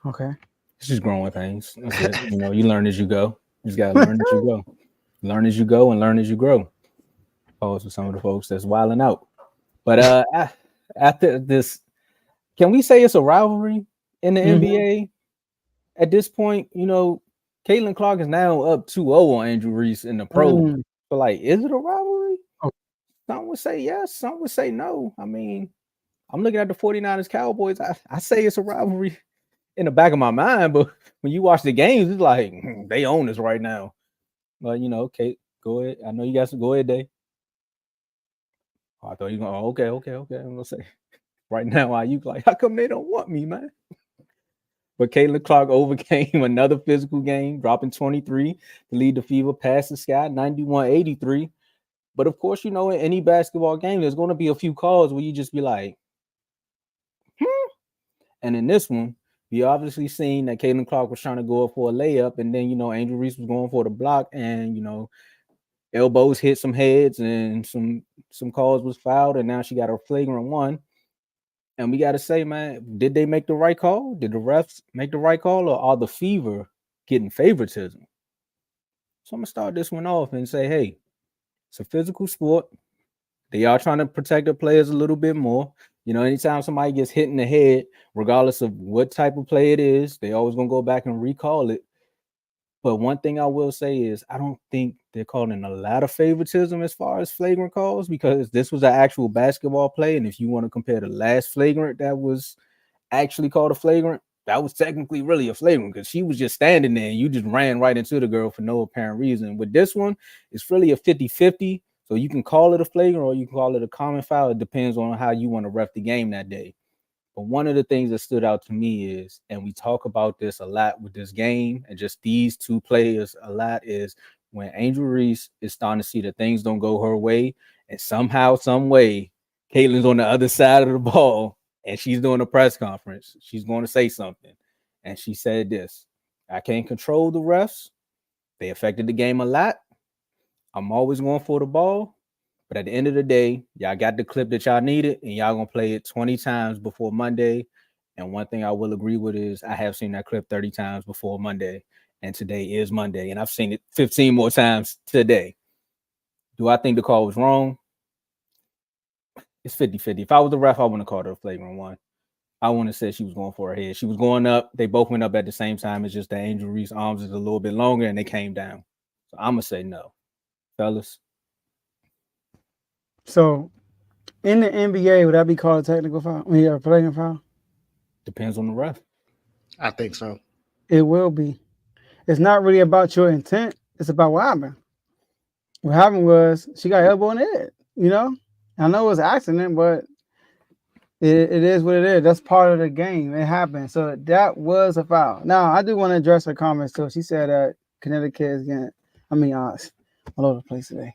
Okay. It's just growing pains. That's it. You learn as you go. You just gotta learn as you go. Learn as you go and learn as you grow. Pause for some of the folks that's wilding out. But after this, can we say it's a rivalry in the NBA? At this point, Caitlin Clark is now up 2-0 on Andrew Reese in the pro. So, like, is it a rivalry? Oh. Some would say yes, some would say no. I mean, I'm looking at the 49ers Cowboys. I say it's a rivalry in the back of my mind, but when you watch the games, it's like they own us right now. But Kate, go ahead. I know you guys go ahead, Dave. I thought you were going, okay. I'm gonna say right now, why you like, how come they don't want me, man? But Caitlin Clark overcame another physical game, dropping 23 to lead the Fever past the Sky, 91-83. But of course, in any basketball game, there's going to be a few calls where you just be like, And in this one, we obviously seen that Caitlin Clark was trying to go up for a layup, and then, Andrew Reese was going for the block, and, elbows hit some heads, and some calls was fouled, and now she got her flagrant 1. And we got to say, man, did they make the right call? Did the refs make the right call, or are the Fever getting favoritism? So I'm going to start this one off and say, hey, it's a physical sport. They are trying to protect their players a little bit more. Anytime somebody gets hit in the head, regardless of what type of play it is, they always going to go back and recall it. But one thing I will say is I don't think they're calling a lot of favoritism as far as flagrant calls, because this was an actual basketball play. And if you want to compare the last flagrant that was actually called a flagrant, that was technically really a flagrant because she was just standing there and you just ran right into the girl for no apparent reason. With this one, it's really a 50-50. So you can call it a flagrant or you can call it a common foul. It depends on how you want to ref the game that day. But one of the things that stood out to me is, and we talk about this a lot with this game and just these two players a lot, is when Angel Reese is starting to see that things don't go her way, and somehow, some way, Caitlin's on the other side of the ball and she's doing a press conference. She's going to say something. And she said this: I can't control the refs. They affected the game a lot. I'm always going for the ball. But at the end of the day, y'all got the clip that y'all needed, and y'all going to play it 20 times before Monday. And one thing I will agree with is I have seen that clip 30 times before Monday, and today is Monday, and I've seen it 15 more times today. Do I think the call was wrong? It's 50-50. If I was the ref, I wouldn't have called her a flagrant 1. I wouldn't have said she was going for her head. She was going up. They both went up at the same time. It's just that Angel Reese's arms is a little bit longer, and they came down. So I'm going to say no. Fellas? So, in the NBA, would that be called a technical foul? I mean, a flagrant foul? Depends on the ref. I think so. It will be. It's not really about your intent. It's about what happened. What happened was she got elbow in the head, I know it was an accident, but it is what it is. That's part of the game. It happened. So that was a foul. Now, I do want to address her comments, too. She said that Connecticut is getting, all over the place today.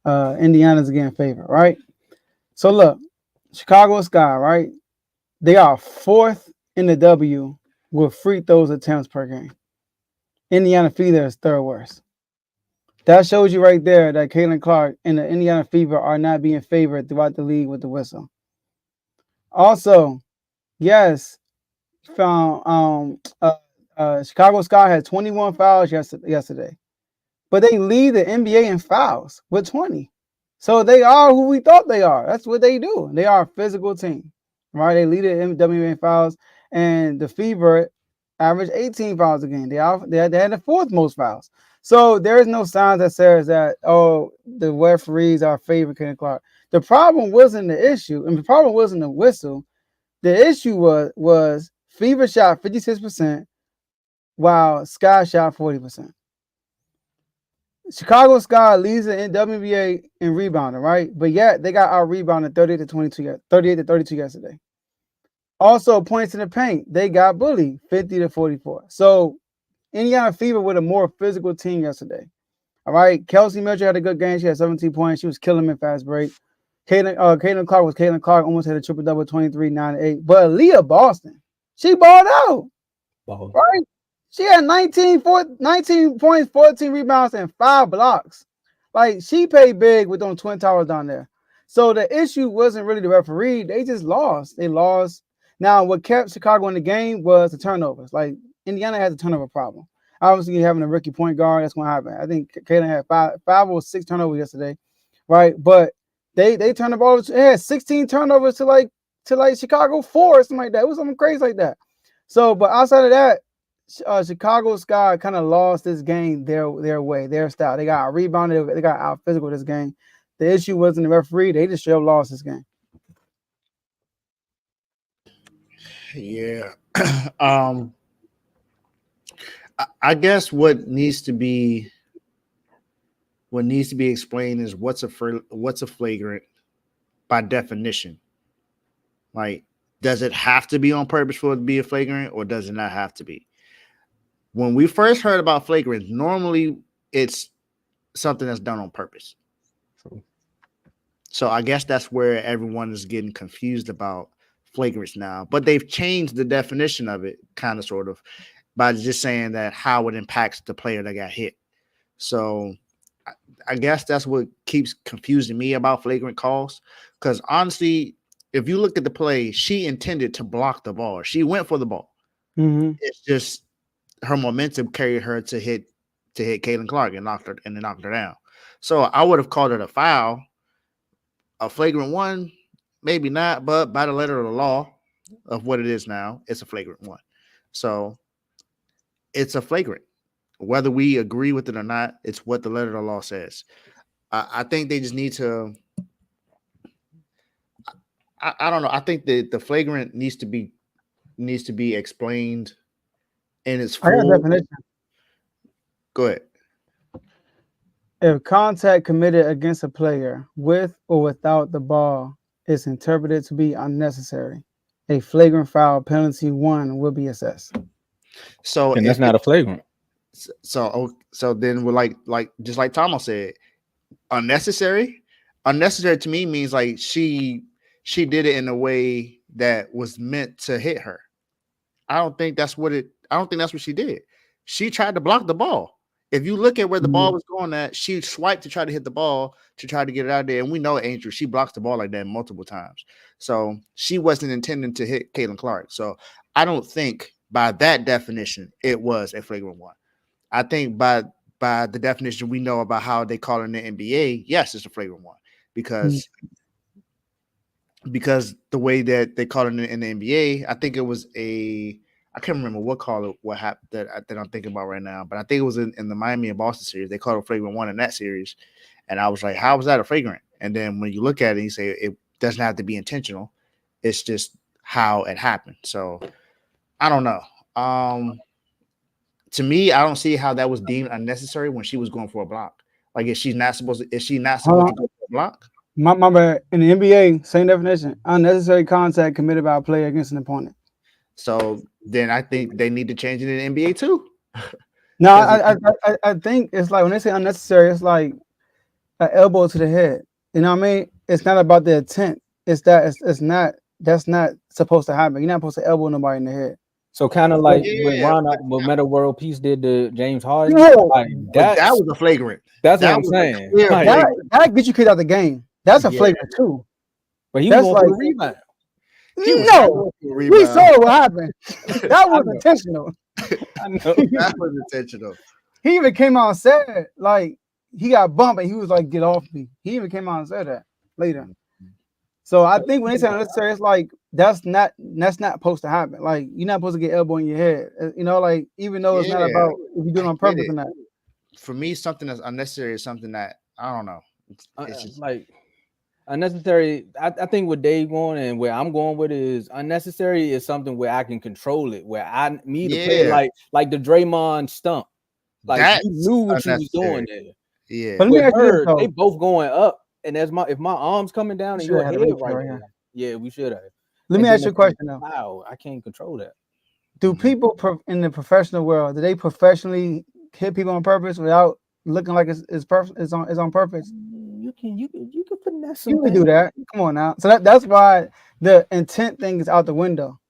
Indiana's getting favored, right? So look, Chicago Sky, right? They are 4th in the W with free throws attempts per game. Indiana Fever is 3rd worst. That shows you right there that Caitlin Clark and the Indiana Fever are not being favored throughout the league with the whistle. Also, yes, found Chicago Sky had 21 fouls yesterday. But they lead the NBA in fouls with 20. So they are who we thought they are. That's what they do. They are a physical team, right? They lead the WNBA in fouls, and the Fever averaged 18 fouls a game. They had the 4th most fouls. So there is no signs that says that the referees are favoring Caitlin Clark. The problem wasn't the issue, and the problem wasn't the whistle. The issue was Fever shot 56%, while Sky shot 40%. Chicago Sky leads the WNBA in rebounding, right? But yet they got out rebounded 38 to 32 yesterday. Also, points in the paint, they got bullied 50 to 44. So Indiana Fever with a more physical team yesterday. All right. Kelsey Mitchell had a good game. She had 17 points. She was killing in fast break. Caitlin Clark was Caitlin Clark, almost had a triple-double, 23, 9, 8. But Aaliyah Boston, she balled out. Right? She had 19 points, 14 rebounds, and 5 blocks. Like, she paid big with those Twin Towers down there. So the issue wasn't really the referee. They just lost. They lost. Now, what kept Chicago in the game was the turnovers. Like, Indiana has a turnover problem. Obviously, having a rookie point guard, that's going to happen. I think Caitlin had five or six turnovers yesterday, right? But they turned the ball. They had 16 turnovers to like Chicago 4 or something like that. It was something crazy like that. So, but outside of that, Chicago Sky kind of lost this game their way, their style. They got rebounded. They got out physical this game. The issue wasn't the referee. They just straight up lost this game. Yeah. I guess what needs to be explained is what's a flagrant by definition. Like, does it have to be on purpose for it to be a flagrant, or does it not have to be? When we first heard about flagrant, normally it's something that's done on purpose. So I guess that's where everyone is getting confused about flagrants now. But they've changed the definition of it, kind of, sort of, by just saying that how it impacts the player that got hit. So I guess that's what keeps confusing me about flagrant calls. Because honestly, if you look at the play, she intended to block the ball. She went for the ball. Mm-hmm. It's just her momentum carried her to hit Caitlin Clark and knocked her down. So I would have called it a foul. A flagrant one, maybe not, but by the letter of the law of what it is now, it's a flagrant one. So it's a flagrant. Whether we agree with it or not, it's what the letter of the law says. I think they just need to. I don't know. I think the flagrant needs to be explained in its full. I got a definition. Go ahead. If contact committed against a player with or without the ball is interpreted to be unnecessary, a flagrant foul penalty 1 will be assessed. So, and that's not a flagrant. So then we're like just like Tomo said, unnecessary. Unnecessary to me means like she did it in a way that was meant to hit her. I don't think that's what she did. She tried to block the ball. If you look at where the ball was going at, she swiped to try to hit the ball to try to get it out there. And we know Angel, she blocks the ball like that multiple times. So she wasn't intending to hit Caitlin Clark. So I don't think by that definition it was a flagrant one. I think by the definition we know about how they call it in the NBA, yes, it's a flagrant one because the way that they call it in the NBA, I think it was I can't remember what happened that I'm thinking about right now, but I think it was in the Miami and Boston series. They called it a flagrant one in that series, and I was like, "How was that a flagrant?" And then when you look at it, you say it doesn't have to be intentional; it's just how it happened. So I don't know. To me, I don't see how that was deemed unnecessary when she was going for a block. Like, is she not supposed to go for a block? My bad. In the NBA, same definition: unnecessary contact committed by a player against an opponent. So then I think they need to change it in the NBA too. No, I think it's like when they say unnecessary, it's like an elbow to the head. You know what I mean? It's not about the intent. It's that that's not supposed to happen. You're not supposed to elbow nobody in the head. So kind of like when Meta World Peace did to James Harden. Like that was a flagrant. That's what I'm saying. That gets you kicked out the game. That's a flagrant too. But he was going for the rebound. No, we saw what happened. That was intentional. I know that was intentional. He even came out and said, like, he got bumped and he was like, "Get off me." He even came out and said that later. So I think when they say unnecessary, it's like that's not supposed to happen. Like, you're not supposed to get elbow in your head. You know, like, even though it's not about if you do it on purpose or not. for me, something that's unnecessary is something that I don't know. It's just like unnecessary. I think what Dave going and where I'm going with is unnecessary is something where I can control it. Where the player like the Draymond stump. Like that's you knew what you was unnecessary. doing there. Yeah. But let me With ask you this, her, though. they both going up, and if my arm's coming down and shoulda your had a head replay right right there, here. yeah, we should have. Let me ask you a question though. Wow, I can't control that. Do people in the professional world, do they professionally hit people on purpose without looking like it's on purpose? You can finesse some You can things. do that. Come on now. So that's why the intent thing is out the window.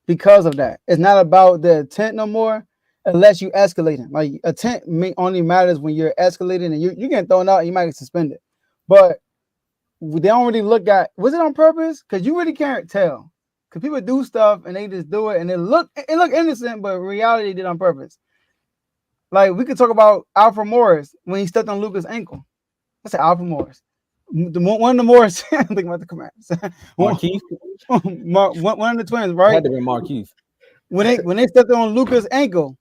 Because of that, it's not about the intent no more, unless you escalating. Like intent only matters when you're escalating and you getting thrown out. And you might get suspended, but they don't really look at was it on purpose, because you really can't tell. Because people do stuff and they just do it and it look innocent, but in reality they did on purpose. Like we could talk about Alfred Morris when he stepped on Luka's ankle. I said Alfred Morris. One of the Morris. I'm thinking about the Commanders. Marquise, one of the twins, right? had to be Marquise. When they stepped on Luka's ankle,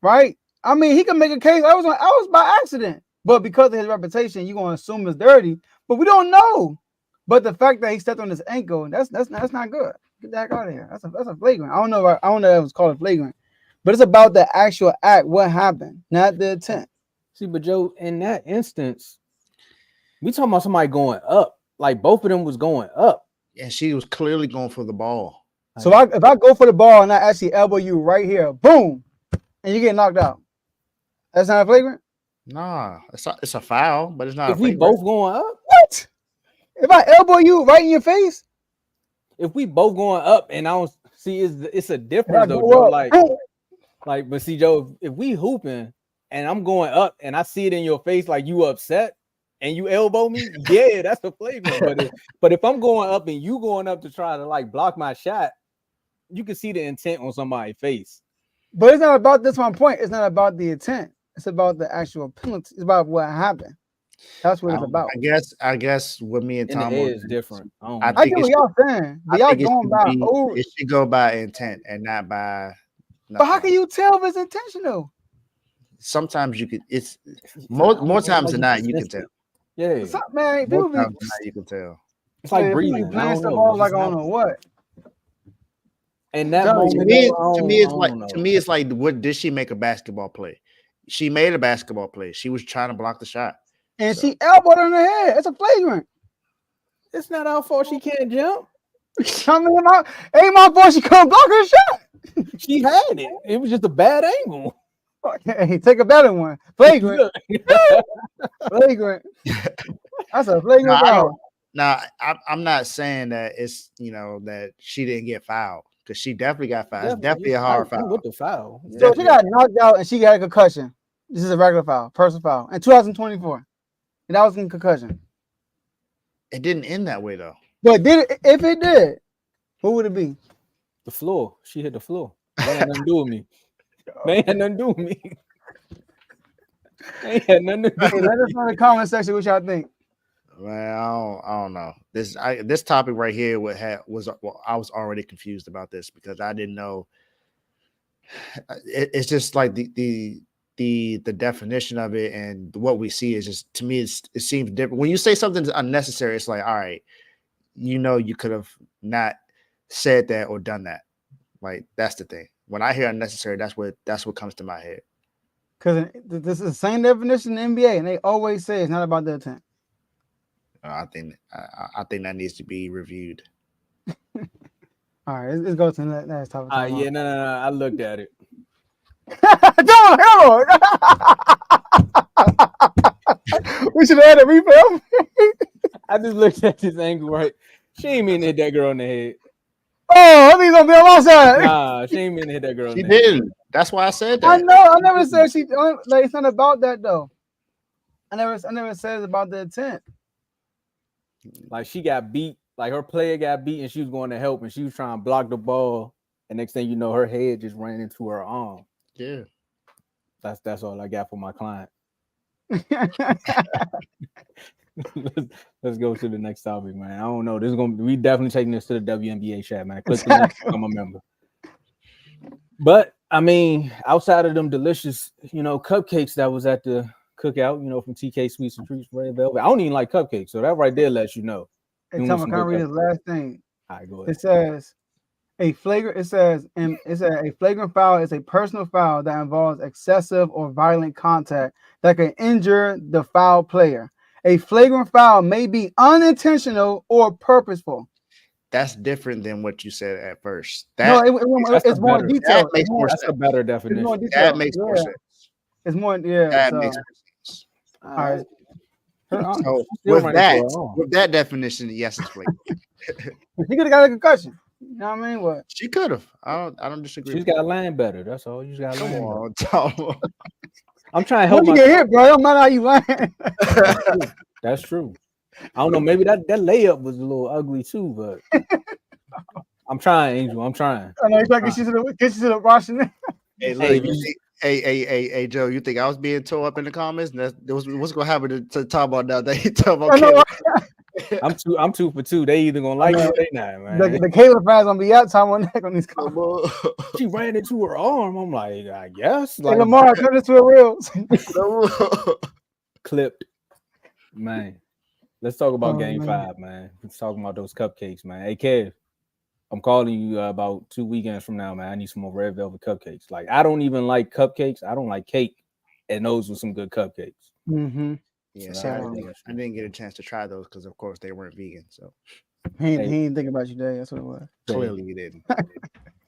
right? I mean, he can make a case. I was by accident, but because of his reputation, you're gonna assume it's dirty. But we don't know. But the fact that he stepped on his ankle, that's not good. Get the heck out of here. That's a flagrant. I don't know if it was called a flagrant, but it's about the actual act. What happened, not the intent. See, but Joe, in that instance, we talking about somebody going up. Like both of them was going up. And she was clearly going for the ball. So if I go for the ball and I actually elbow you right here, boom, and you get knocked out, that's not a flagrant? Nah, it's a foul, but it's not. If we both going up, what? If I elbow you right in your face, if we both going up, and I don't see, it's a difference though, Joe. Like, but see, Joe, if we hooping and I'm going up and I see it in your face, like you upset and you elbow me, yeah, that's a flagrant. But if I'm going up and you going up to try to like block my shot, you can see the intent on somebody's face. But it's not about this. My point. It's not about the intent. It's about the actual penalty. It's about what happened. That's what it's about. I guess with me and Tom is different. I get what y'all saying. But y'all going by. It should go by intent and not by. But how can you tell if it's intentional? Sometimes you could. It's more times than not you can tell. Yeah, man. More times than not you can tell. It's like breathing. Playing stuff off like I don't know what. And that moment, to me, it's like, what did she make a basketball play? She made a basketball play. She was trying to block the shot, and she elbowed her in the head. It's a flagrant. It's not our fault she can't jump. I mean, ain't my fault she couldn't block her shot. She had it. It was just a bad angle. Hey, take a better one. Flagrant. Flagrant. That's a flagrant foul. Now, I'm not saying that it's that she didn't get fouled, because she definitely got fouled. It's definitely a hard foul. With the foul. So she got knocked out and she got a concussion. This is a regular foul, personal foul, in 2024. And that was in concussion. It didn't end that way though. But if it did, what would it be? The floor. She hit the floor. They had nothing to do with me. They had nothing to do with me. They had nothing to do with me. Let us know in the comment section what y'all think. Well, I don't know. This topic right here I was already confused about this, because I didn't know. It's just like the definition of it and what we see is just, to me, it seems different. When you say something's unnecessary, it's like, all right, you could have not said that or done that. Like, that's the thing. When I hear unnecessary, that's what comes to my head. Because this is the same definition in the NBA, and they always say it's not about the intent. I think that needs to be reviewed. All right, let's go to the next topic. Yeah, no. I looked at it. We should have had a replay. I just looked at this angle right. She ain't mean to hit that girl in the head. Oh, I think gonna be on my side. Nah, she ain't mean to hit that girl. She didn't. That's why I said that. I know. I never said she. Like, it's not about that though. I never said it's about the intent. Like, she got beat. Like, her player got beat, and she was going to help, and she was trying to block the ball. And next thing you know, her head just ran into her arm. Yeah. That's all I got for my client. Let's go to the next topic, man. I don't know. We definitely taking this to the WNBA chat, man. Click the link, become a member. But I mean, outside of them delicious, cupcakes that was at the cookout, from TK Sweets and Treats, Red Velvet. I don't even like cupcakes, so that right there lets you know. Hey, Tom, can I read this last thing? All right, go ahead. It says a flagrant foul is a personal foul that involves excessive or violent contact that can injure the foul player. A flagrant foul may be unintentional or purposeful. That's different than what you said at first. It's more detailed. That makes more sense. That's a better definition. That makes more sense. It's more, yeah. That makes more sense. All right. So with that definition, yes, it's flagrant. She could have got a concussion. You know what I mean? What? She could have. I don't disagree. She's got to land better. That's all. You just got to land on, better. I'm trying to help you get hit, bro. It don't matter how you land. That's true. I don't know. Maybe that layup was a little ugly too, but I'm trying, Angel. I'm trying. I know you're trying to get you to the Washington. Hey, Joe, you think I was being tore up in the comments? What's gonna happen to Tomo now that he talking about? I'm 2 for 2. They either gonna like it or they not, man. The Caleb fans gonna be out Tomo neck on these comments. She ran into her arm. I'm like, I guess. Like Lamar turned into a real clipped, man. Let's talk about Game 5, man. Let's talk about those cupcakes, man. Hey, Kev, I'm calling you about 2 weekends from now, man. I need some more red velvet cupcakes. Like, I don't even like cupcakes. I don't like cake, and those were some good cupcakes. Mm-hmm. Yeah, so I didn't get a chance to try those because, of course, they weren't vegan. So he didn't think about you, Dave. That's what it was. Clearly, he didn't.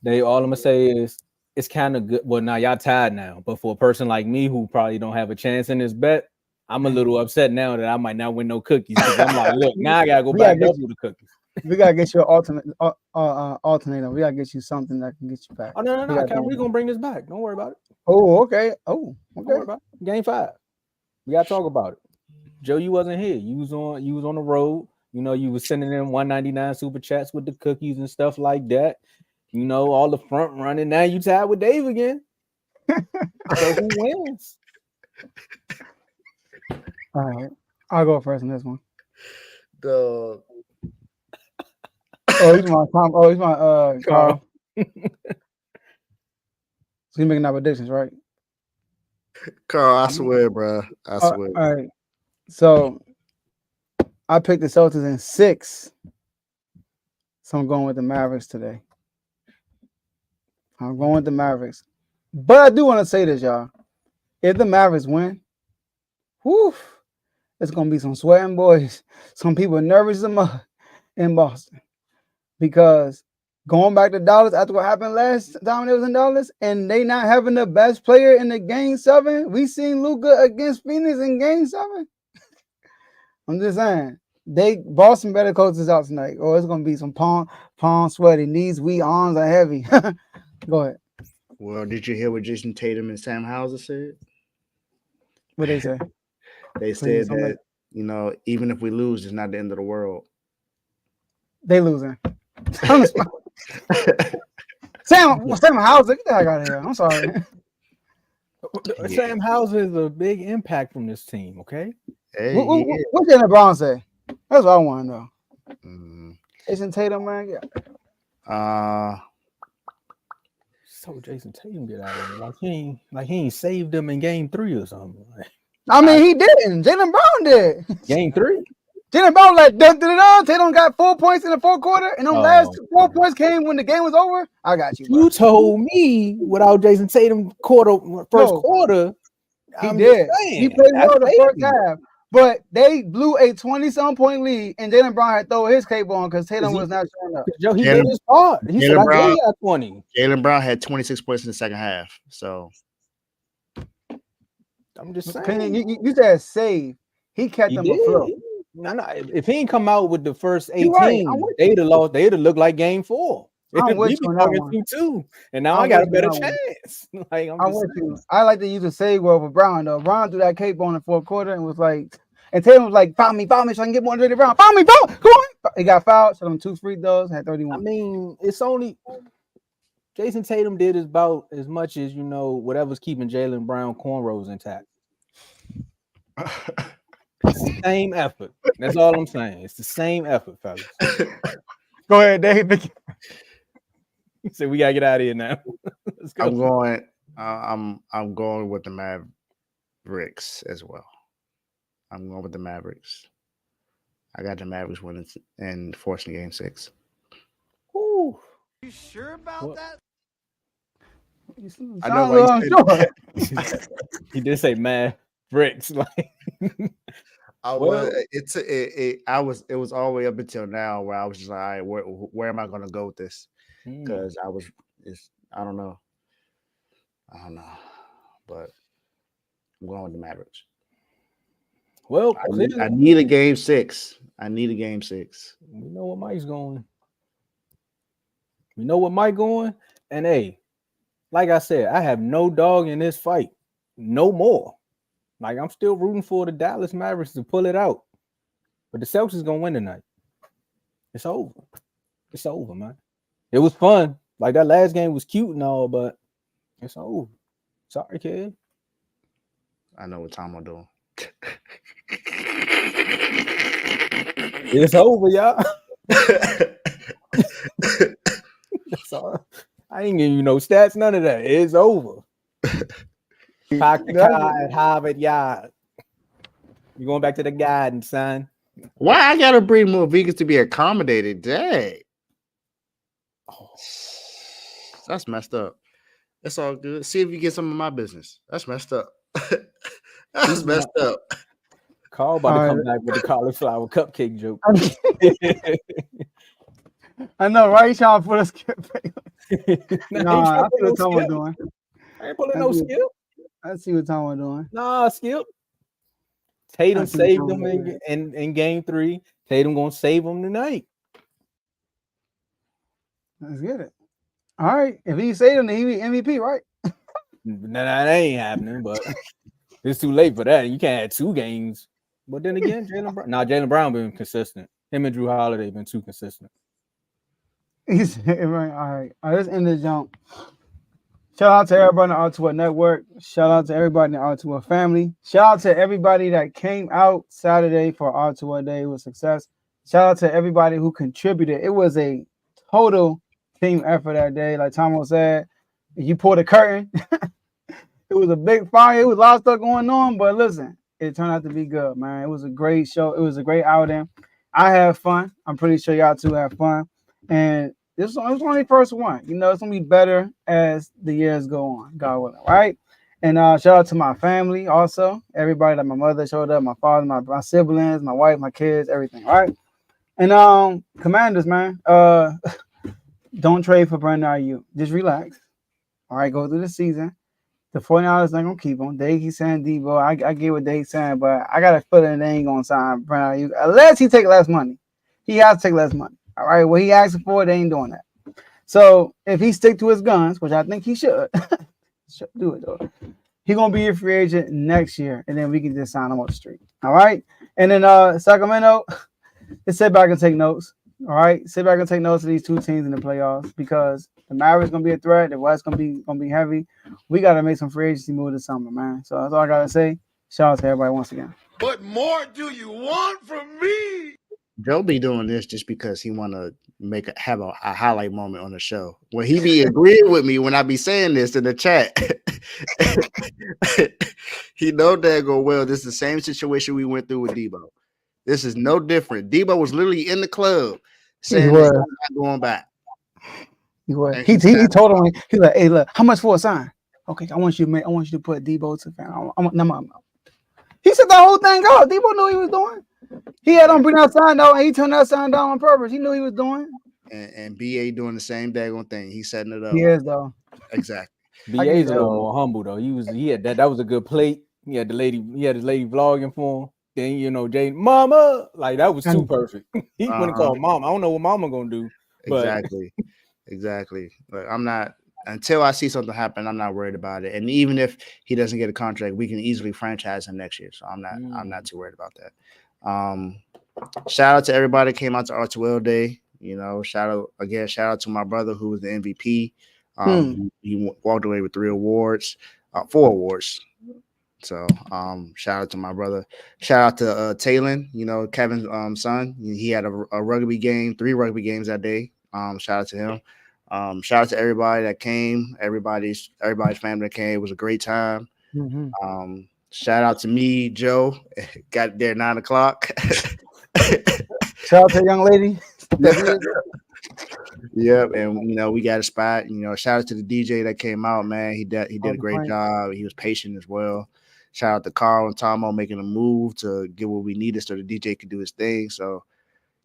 Dave, all I'm gonna say is it's kind of good. Well, now y'all tied now, but for a person like me who probably don't have a chance in this bet, I'm a little upset now that I might not win no cookies. I'm like, look, now I gotta go buy double the cookies. We gotta get you an alternator. We gotta get you something that can get you back. Oh no, we're gonna bring this back. Don't worry about it. Oh, okay. Oh, okay. Don't worry about it. Game 5. We gotta talk about it. Joe, you wasn't here. You was on the road. You was sending in 199 super chats with the cookies and stuff like that. All the front running. Now you tied with Dave again. So who wins? All right, I'll go first on this one. He's my Tom. Oh, he's my Carl. So you making our predictions, right? Carl, I swear, bro. I swear. All right. So I picked the Celtics in 6. So I'm going with the Mavericks today. I'm going with the Mavericks. But I do want to say this, y'all. If the Mavericks win, it's going to be some sweating boys. Some people nervous in Boston. Because going back to Dallas after what happened last time they was in Dallas and they not having the best player in the Game 7, we seen Luka against Phoenix in Game 7. I'm just saying. Boston better coaches out tonight. Or it's going to be some palm sweaty. Knees weak, arms are heavy. Go ahead. Well, did you hear what Jason Tatum and Sam Hauser said? What they say? They said that, even if we lose, it's not the end of the world. They losing. Sam Hauser, get the heck out of here. I'm sorry. Sam Hauser is a big impact from this team, okay? Hey, what did LeBron say? That's what I want to know. Jason Tatum, man. Yeah. So Jason Tatum get out of here. Like he ain't saved them in Game 3 or something. I mean, he didn't. Jaylen Brown did. Game 3? Jaylen Brown like Tatum got 4 points in the fourth quarter, and the last 4 points came when the game was over. I got you. Bro. You told me without Jason Tatum first quarter. He did. He played well the first half, but they blew a 20-some point lead, and Jaylen Brown had throw his cape on because Tatum was not showing up. Joe, he did his part. He said, "I gave you 20." Jaylen Brown had 26 points in the second half. So I'm just saying. You said save. He kept them afloat. No. If he ain't come out with the first 18, they'd have lost. They'd have looked like Game 4. I'm with you on that one. 2-2, and now I got a better chance. Like, I'm with you. I like to use a save word for Brown though. Brown threw that cape on the fourth quarter and was like, and Tatum was like, foul me, so I can get more than Brown. Foul me, come on. He got fouled, so them 2 free throws, had 31. I mean, it's only Jason Tatum did about as much as whatever's keeping Jaylen Brown cornrows intact. It's the same effort. That's all I'm saying. It's the same effort, fellas. Go ahead, Dave. He said we gotta get out of here now. Let's go. I'm going with the Mavericks as well. I'm going with the Mavericks. I got the Mavericks winning and forcing Game 6. Ooh. You sure about that? I know why you said Sure. He did say Mavericks. Like, it was all the way up until now where I was just like, all right, where am I going to go with this? Because I don't know, but I'm going with the Mavericks. well, I need a Game 6. I need a Game 6. We know what Mike's going. We know what Mike going. And hey, like I said, I have no dog in this fight. No more. Like, I'm still rooting for the Dallas Mavericks to pull it out. But the Celtics gonna win tonight. It's over. It's over, man. It was fun. Like, that last game was cute and all, but it's over. Sorry, kid. I know what Tomo doing. It's over, y'all. That's all. I ain't giving you no stats, none of that. It's over. Park the car at Harvard Yard. You going back to the garden, son. Why I gotta bring more vegans to be accommodated? Dang. Oh, that's messed up. That's all good. See if you get some of my business. That's messed up. That's messed up. Carl about to come back with the cauliflower cupcake joke. I know, right? You trying to put a skip? Nah, I see what Tomo doing. I ain't pulling no skip. I see what Tomo doing. Nah, skip. Tatum saved them in game 3. Tatum gonna save them tonight. Let's get it. All right. If he saved him, then he be MVP, right? Nah, that ain't happening, but it's too late for that. You can't have 2 games. But then again, Jaylen Brown been consistent. Him and Drew Holiday been too consistent. He's right. All right. Let's end this jump. Shout out to everybody in the R2 Network. Shout out to everybody in the R2 family. Shout out to everybody that came out Saturday for R2 Day. It was a success. Shout out to everybody who contributed. It was a total team effort that day. Like Tomo said, you pulled a curtain. It was a big fire. It was a lot of stuff going on, but listen, it turned out to be good, man. It was a great show. It was a great outing. I had fun. I'm pretty sure y'all too had fun. And this was only the first one. You know, it's gonna be better as the years go on. God willing, right? And shout out to my family also. Everybody, like my mother showed up, my father, my siblings, my wife, my kids, everything, right? And Commanders, man, don't trade for Brandon Ayuk. Just relax. All right, go through the season. The 49ers not gonna keep him. They keep saying Debo. I get what they saying, but I got a feeling they ain't gonna sign Brandon Ayuk unless he take less money. He has to take less money. All right, what he asked for, they ain't doing that. So if he stick to his guns, which I think he should do it though, he gonna be a free agent next year, and then we can just sign him on the street. All right, and then Sacramento, just sit back and take notes. All right, sit back and take notes of these 2 teams in the playoffs because the Mavericks gonna be a threat. The West gonna be heavy. We gotta make some free agency moves this summer, man. So that's all I gotta say. Shout out to everybody once again. What more do you want from me? Joe be doing this just because he want to have a highlight moment on the show. When he be agreeing with me when I be saying this in the chat, he know that go well. This is the same situation we went through with Debo. This is no different. Debo was literally in the club saying this is not going back. He was. He told him, he's like, hey, look, how much for a sign? Okay, I want you to put Debo to fan. He said the whole thing out. Debo knew he was doing. He had on bring that sign down, and he turned that sign down on purpose. He knew he was doing. And BA doing the same daggone thing. He's setting it up. He is though. Exactly. BA's a little more humble though. He had that was a good plate. He had the lady vlogging for him. Then Jane, mama, like that was too perfect. He wouldn't call mama. I don't know what mama gonna do. But Exactly. Like, I'm not until I see something happen, I'm not worried about it. And even if he doesn't get a contract, we can easily franchise him next year. So I'm not too worried about that. Shout out to everybody that came out to R2L Day. Shout out to my brother who was the MVP. He walked away with 4 awards. So shout out to my brother. Shout out to Talon, Kevin's son. He had a rugby game, 3 rugby games that day. Shout out to him. Shout out to everybody that came, everybody's family that came. It was a great time. Mm-hmm. Shout out to me, Joe. Got there 9 o'clock. Shout out to the young lady. Yep, and we got a spot. Shout out to the DJ that came out, man. He did a great job. He was patient as well. Shout out to Carl and Tomo making a move to get what we needed so the DJ could do his thing. So,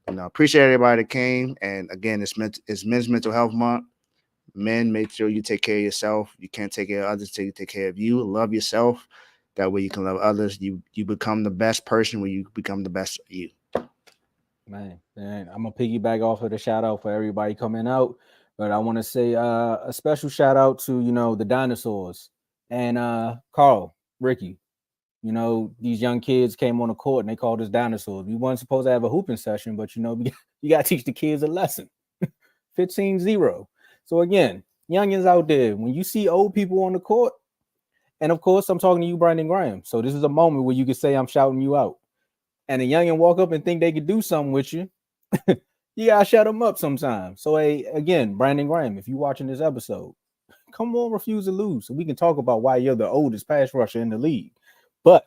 appreciate everybody that came. And again, it's Men's Mental Health Month. Men, make sure you take care of yourself. You can't take care of others until you take care of you. Love yourself. That way you can love others. You become the best person when you become the best of you. Man, I'm gonna piggyback off of the shout out for everybody coming out, but I want to say a special shout out to the dinosaurs and Carl, Ricky. These young kids came on the court and they called us dinosaurs. We weren't supposed to have a hooping session, but you got to teach the kids a lesson. 15-0. So again, youngins out there, when you see old people on the court, and of course I'm talking to you, Brandon Graham. So this is a moment where you can say I'm shouting you out. And a youngin walk up and think they could do something with you, you gotta shut them up sometimes. So again, Brandon Graham, if you're watching this episode, come on, refuse to lose, so we can talk about why you're the oldest pass rusher in the league. But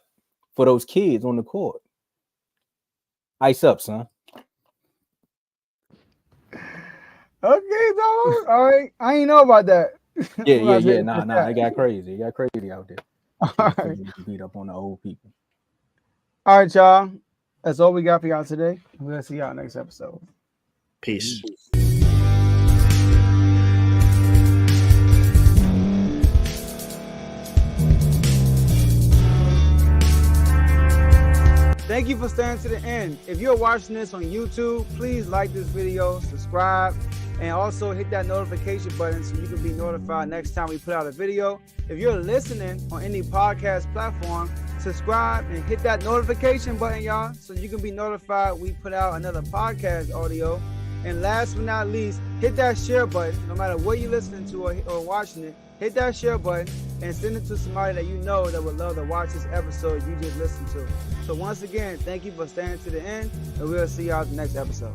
for those kids on the court, ice up, son. Okay, dog. All right. I ain't know about that. Yeah. Nah. It got crazy. It got crazy out there. All right. Beat up on the old people. All right, y'all. That's all we got for y'all today. We're gonna see y'all next episode. Peace. Thank you for staying to the end. If you're watching this on YouTube, please like this video, subscribe, and also hit that notification button so you can be notified next time we put out a video. If you're listening on any podcast platform, subscribe and hit that notification button, y'all, so you can be notified we put out another podcast audio. And last but not least, hit that share button. No matter what you're listening to or watching it, hit that share button and send it to somebody that you know that would love to watch this episode you just listened to. So once again, thank you for staying to the end, and we'll see y'all in the next episode.